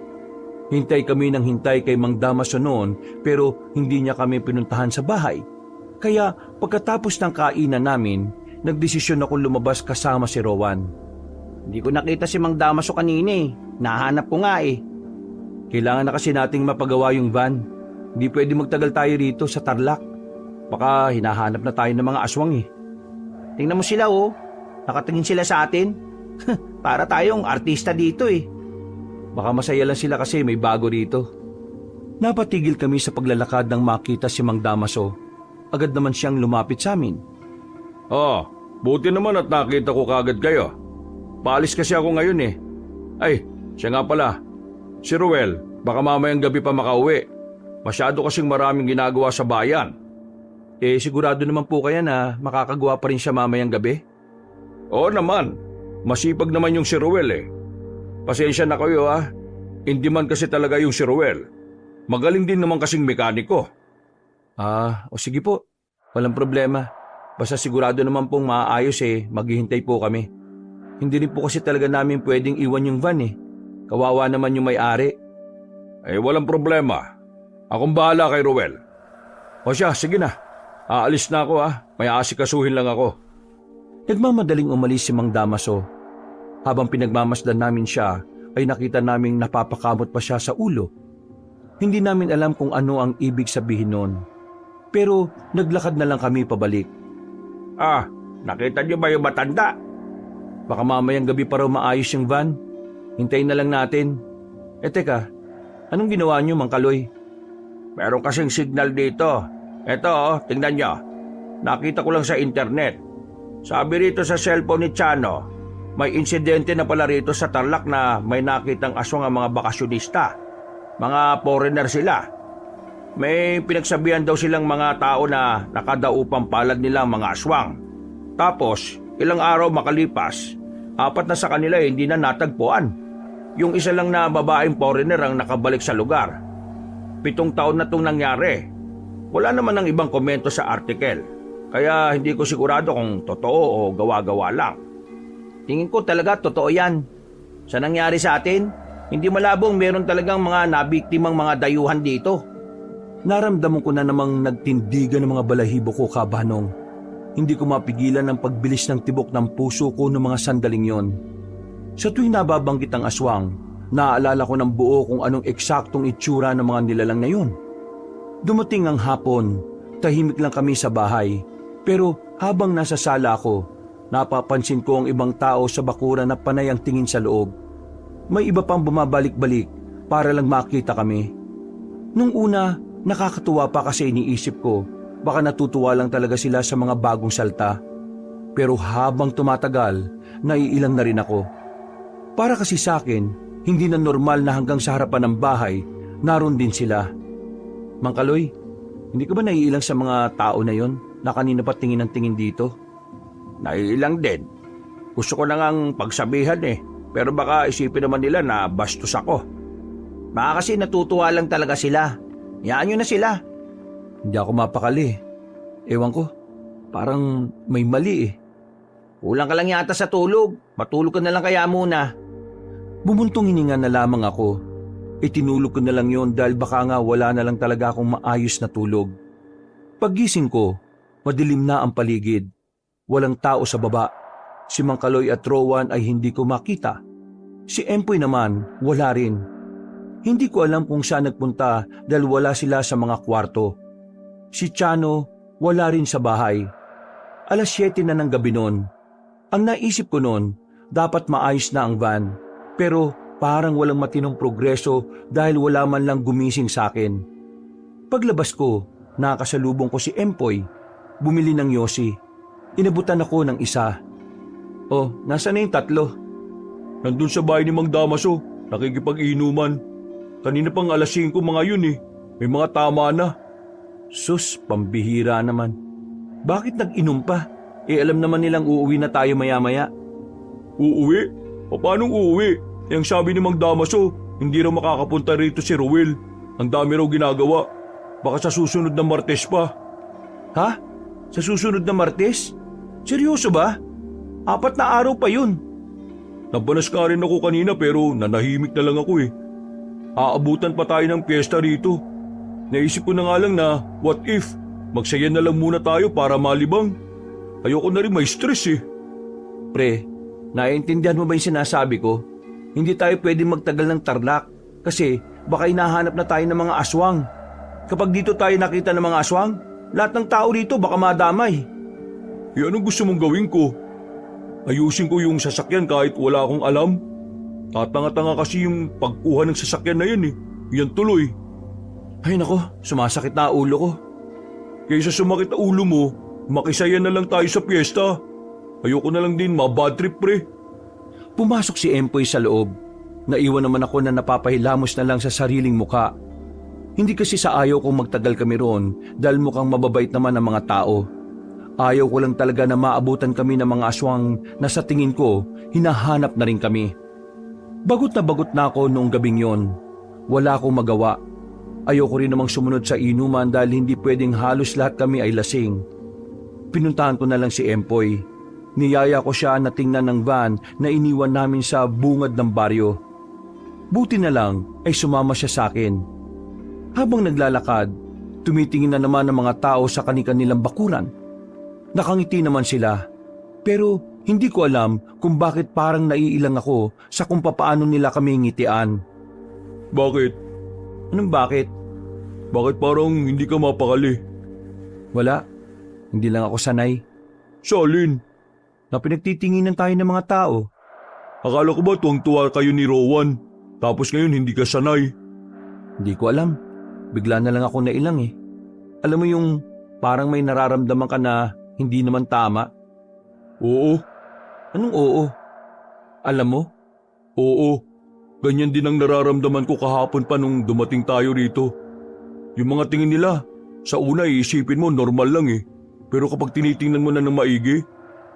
Speaker 1: Hintay kami ng hintay kay Mang Damaso noon pero hindi niya kami pinuntahan sa bahay. Kaya pagkatapos ng kainan namin, nagdesisyon akong lumabas kasama si Rowan.
Speaker 3: Hindi ko nakita si Mang Damaso kanina Nahanap ko nga
Speaker 1: Kailangan na kasi nating mapagawa yung van. Hindi pwede magtagal tayo rito sa Tarlac. Baka hinahanap na tayo ng mga aswang
Speaker 3: Tingnan mo sila Nakatingin sila sa atin. Para tayong artista dito
Speaker 1: Baka masaya lang sila kasi may bago rito. Napatigil kami sa paglalakad nang makita si Mang Damaso. Agad naman siyang lumapit sa amin.
Speaker 4: Buti naman at nakita ko kagad kayo. Paalis kasi ako ngayon Ay, siya nga pala. Si Ruel, baka mamayang gabi pa makauwi. Masyado kasing maraming ginagawa sa bayan.
Speaker 1: Sigurado naman po kaya na makakagawa pa rin siya mamayang gabi?
Speaker 4: Oo naman. Masipag naman yung si Ruel Pasensya na kayo Hindi man kasi talaga yung si Ruel. Magaling din naman kasing mekaniko.
Speaker 1: O sige po. Walang problema. Basta sigurado naman pong maayos maghihintay po kami. Hindi rin po kasi talaga namin pwedeng iwan yung van Kawawa naman yung may-ari.
Speaker 4: Walang problema. Akong bahala kay Ruel. O siya, sige na. Aalis na ako May aasikasuhin lang ako.
Speaker 1: Nagmamadaling umalis si Mang Damaso. Habang pinagmamasdan namin siya, ay nakita naming napapakamot pa siya sa ulo. Hindi namin alam kung ano ang ibig sabihin nun. Pero naglakad na lang kami pabalik.
Speaker 4: Nakita niyo ba yung matanda?
Speaker 1: Baka mamayang gabi pa raw maayos yung van. Hintayin na lang natin. Teka, anong ginawa niyo, Mang Kaloy?
Speaker 4: Meron kasing signal dito. Eto, tingnan niyo. Nakita ko lang sa internet. Sabi rito sa cellphone ni Chano, may insidente na pala rito sa Tarlac na may nakitang aswang ang mga bakasyonista. Mga foreigner sila. May pinagsabihan daw silang mga tao na nakadaupang palad nilang mga aswang. Tapos, ilang araw makalipas, 4 na sa kanila hindi na natagpuan. Yung isa lang na babaeng foreigner ang nakabalik sa lugar. 7 taon na itong nangyari. Wala naman ng ibang komento sa article. Kaya hindi ko sigurado kung totoo o gawa-gawa lang.
Speaker 3: Tingin ko talaga totoo yan. Sa nangyari sa atin, hindi malabong meron talagang mga nabiktimang mga dayuhan dito.
Speaker 1: Naramdaman ko na namang nagtindigan ng mga balahibo ko, Kabanong. Hindi ko mapigilan ang pagbilis ng tibok ng puso ko noong mga sandaling yon. Sa tuwing nababanggit ang aswang, naaalala ko ng buo kung anong eksaktong itsura ng mga nilalang na yun. Dumating ang hapon, tahimik lang kami sa bahay. Pero habang nasa sala ako, napapansin ko ang ibang tao sa bakuran na panay ang tingin sa loob. May iba pang bumabalik-balik para lang makita kami. Nung una, nakakatuwa pa kasi iniisip ko, baka natutuwa lang talaga sila sa mga bagong salta. Pero habang tumatagal, naiilang na rin ako. Para kasi sa akin, hindi na normal na hanggang sa harapan ng bahay, naroon din sila. Mang Kaloy, hindi ka ba naiilang sa mga tao na yon na kanina pa tingin ng tingin dito?
Speaker 4: Naiilang din. Gusto ko na ngang pagsabihan pero baka isipin naman nila na bastos ako.
Speaker 3: Baka kasi natutuwa lang talaga sila. Hayaan nyo na sila.
Speaker 1: Hindi ako mapakali. Ewan ko, parang may mali
Speaker 3: Kulang ka lang yata sa tulog. Matulog ka na lang kaya muna.
Speaker 1: Bumuntong hininga na lamang ako. Itinulog ko na lang yon dahil baka nga wala na lang talaga akong maayos na tulog. Paggising ko, madilim na ang paligid. Walang tao sa baba. Si Mang Kaloy at Rowan ay hindi ko makita. Si Empoy naman, wala rin. Hindi ko alam kung saan nagpunta dahil wala sila sa mga kwarto. Si Chano, wala rin sa bahay. 7:00 na ng gabi noon. Ang naisip ko noon, dapat maayos na ang van. Pero parang walang matinong progreso dahil wala man lang gumising sa akin. Paglabas ko, nakasalubong ko si Empoy. Bumili ng yosi. Inabutan ako ng isa. Nasaan na yung 3?
Speaker 2: Nandun sa bahay ni Mang Damaso, nakikipag-inuman. Kanina pang 5:00 mga yun May mga tama na.
Speaker 1: Sus, pambihira naman. Bakit nag-inom pa? Alam naman nilang uuwi na tayo maya-maya.
Speaker 2: Uuwi? Paanong uuwi? Yang sabi ni Mang Damaso, hindi raw makakapunta rito si Ruel. Ang dami raw ginagawa. Baka sa susunod na Martes pa.
Speaker 3: Ha? Sa susunod na Martes? Seryoso ba? 4 na araw pa yun.
Speaker 2: Nabanas ka rin ako kanina pero nanahimik na lang ako eh. Aabutan pa tayo ng piyesta rito. Naisip ko na nga lang na what if magsaya na lang muna tayo para malibang. Ayoko na rin may stress eh.
Speaker 3: Pre, naiintindihan mo ba yung sinasabi ko? Hindi tayo pwedeng magtagal ng Tarlac kasi baka hinahanap na tayo ng mga aswang. Kapag dito tayo nakita ng mga aswang, lahat ng tao dito baka madamay.
Speaker 2: Anong gusto mong gawin ko? Ayusin ko yung sasakyan kahit wala akong alam? Tatanga-tanga kasi yung pagkuha ng sasakyan na yan eh. Yan tuloy.
Speaker 3: Ay nako, sumasakit na ulo ko.
Speaker 2: Kaysa sumakit ang ulo mo, makisaya na lang tayo sa piyesta. Ayoko na lang din ma-bad trip pre.
Speaker 3: Pumasok si Empoy sa loob. Naiwan naman ako na napapahilamos na lang sa sariling muka. Hindi kasi sa ayaw kong magtagal kami roon dahil mukhang mababait naman ang mga tao. Ayaw ko lang talaga na maabutan kami ng mga aswang na sa tingin ko hinahanap na rin kami. Bagot na ako noong gabing yon. Wala akong magawa. Ayoko rin namang sumunod sa inuman dahil hindi pwedeng halos lahat kami ay lasing. Pinuntahan ko na lang si Empoy. Niyaya ko siya na tingnan ng van na iniwan namin sa bungad ng baryo. Buti na lang ay sumama siya sa akin. Habang naglalakad, tumitingin na naman ang mga tao sa kanilang bakuran. Nakangiti naman sila, pero hindi ko alam kung bakit parang naiilang ako sa kung papaano nila kami ngitian.
Speaker 2: Bakit?
Speaker 3: Anong bakit?
Speaker 2: Bakit parang hindi ka mapakali?
Speaker 3: Wala, hindi lang ako sanay.
Speaker 2: Salin?
Speaker 3: Na pinagtitinginan tayo ng mga tao.
Speaker 2: Akala ko ba tuwang-tuwa kayo ni Rowan? Tapos ngayon hindi ka sanay.
Speaker 3: Hindi ko alam. Bigla na lang ako nailang eh. Alam mo yung parang may nararamdaman ka na hindi naman tama?
Speaker 2: Oo.
Speaker 3: Anong oo? Alam mo?
Speaker 2: Oo. Ganyan din ang nararamdaman ko kahapon pa nung dumating tayo rito. Yung mga tingin nila, sa una iisipin mo normal lang eh. Pero kapag tinitingnan mo na ng maigi,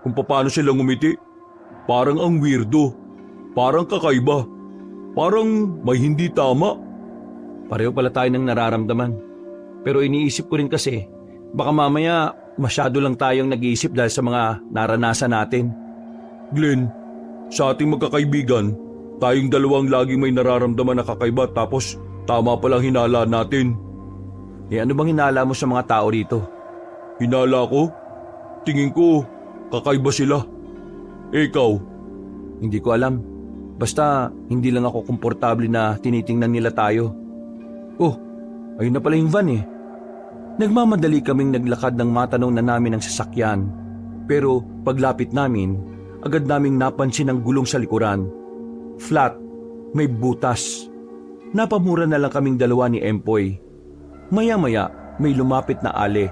Speaker 2: kung paano sila ngumiti, parang ang weirdo. Parang kakaiba. Parang may hindi tama.
Speaker 3: Pareho pala tayo ng nararamdaman. Pero iniisip ko rin kasi, baka mamaya masyado lang tayong nag-iisip dahil sa mga naranasan natin.
Speaker 2: Glenn, sa ating magkakaibigan, tayong dalawang laging may nararamdaman na kakaiba tapos tama palang hinala natin.
Speaker 3: Ano bang hinala mo sa mga tao rito?
Speaker 2: Hinala ko? Tingin ko, kakaiba sila. Ikaw?
Speaker 3: Hindi ko alam. Basta hindi lang ako komportable na tinitingnan nila tayo. Oh, ayun na pala yung van eh. Nagmamadali kaming naglakad ng matanong na namin ang sasakyan. Pero paglapit namin, agad naming napansin ang gulong sa likuran. Flat, may butas. Napamura na lang kaming dalawa ni Empoy. Maya-maya, may lumapit na ale.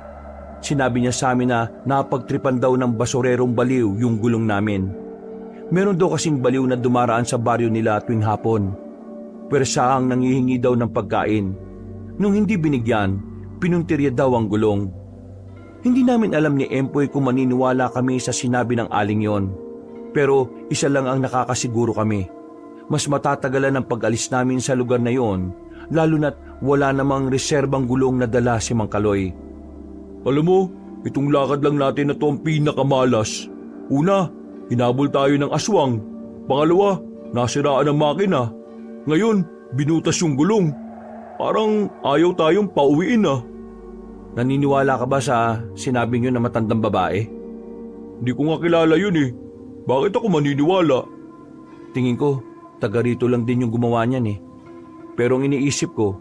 Speaker 3: Sinabi niya sa amin na napagtripan daw ng basurerong baliw yung gulong namin. Meron daw kasing baliw na dumaraan sa baryo nila tuwing hapon. Pwersahang nangihingi daw ng pagkain. Nung hindi binigyan, pinuntirya daw ang gulong. Hindi namin alam ni Empoy kung maniniwala kami sa sinabi ng aling yon. Pero isa lang ang nakakasiguro kami. Mas matatagalan ang pag-alis namin sa lugar na yon, lalo na't wala namang reserbang gulong na dala si Mang Kaloy.
Speaker 2: Alam mo, itong lakad lang natin na to ang pinakamalas. Una, hinabol tayo ng aswang. Pangalawa, nasiraan ang makina. Ngayon, binutas yung gulong. Parang ayaw tayong pauwiin ah.
Speaker 3: Naniniwala ka ba sa sinabi niyo na matandang babae?
Speaker 2: Di ko nga kilala yun eh. Bakit ako maniniwala?
Speaker 3: Tingin ko, taga rito lang din yung gumawa niyan eh. Pero ang iniisip ko,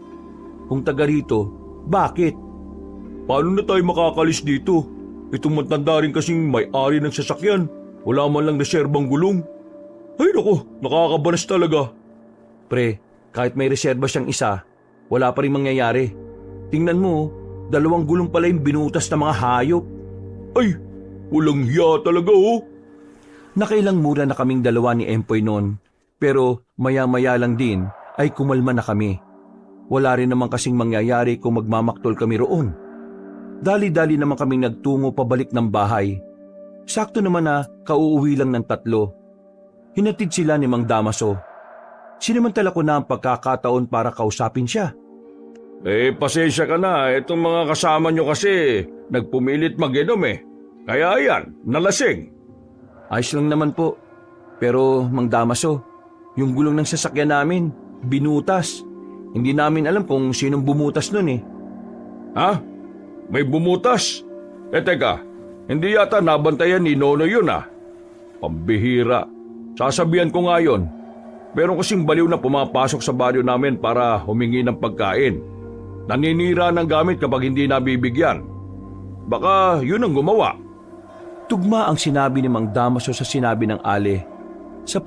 Speaker 3: kung taga rito, bakit?
Speaker 2: Paano na tayo makakalis dito? Itong matanda rin kasing may-ari ng sasakyan. Wala man lang reserbang gulong. Ay nako, nakakabalas talaga.
Speaker 3: Pre, kahit may reserba siyang isa, wala pa rin mangyayari. Tingnan mo, 2 gulong pala yung binutas ng mga hayop.
Speaker 2: Ay, walang hiya talaga oh.
Speaker 3: Nakailang mura na kaming dalawa ni Empoy noon, pero maya-maya lang din ay kumalma na kami. Wala rin naman kasing mangyayari kung magmamaktol kami roon. Dali-dali naman kaming nagtungo pabalik ng bahay. Sakto naman na kauuwi lang ng 3.
Speaker 1: Hinatid sila ni Mang Damaso. Sinamantala ko na ang pagkakataon para kausapin siya.
Speaker 2: Pasensya ka na. Itong mga kasama nyo kasi nagpumilit mag-inom eh. Kaya ayan, nalasing.
Speaker 1: Ayos lang naman po. Pero Mang Damaso, yung gulong ng sasakyan namin, binutas. Hindi namin alam kung sinong bumutas nun eh.
Speaker 2: Ha? May bumutas? Teka, hindi yata nabantayan ni Nono yun ah. Pambihira. Sasabihan ko nga yun. Meron kasing baliw na pumapasok sa baryo namin para humingi ng pagkain. Naninira ng gamit kapag hindi nabibigyan. Baka yun ang gumawa.
Speaker 1: Tugma ang sinabi ni Mang Damaso sa sinabi ng Ale. Sa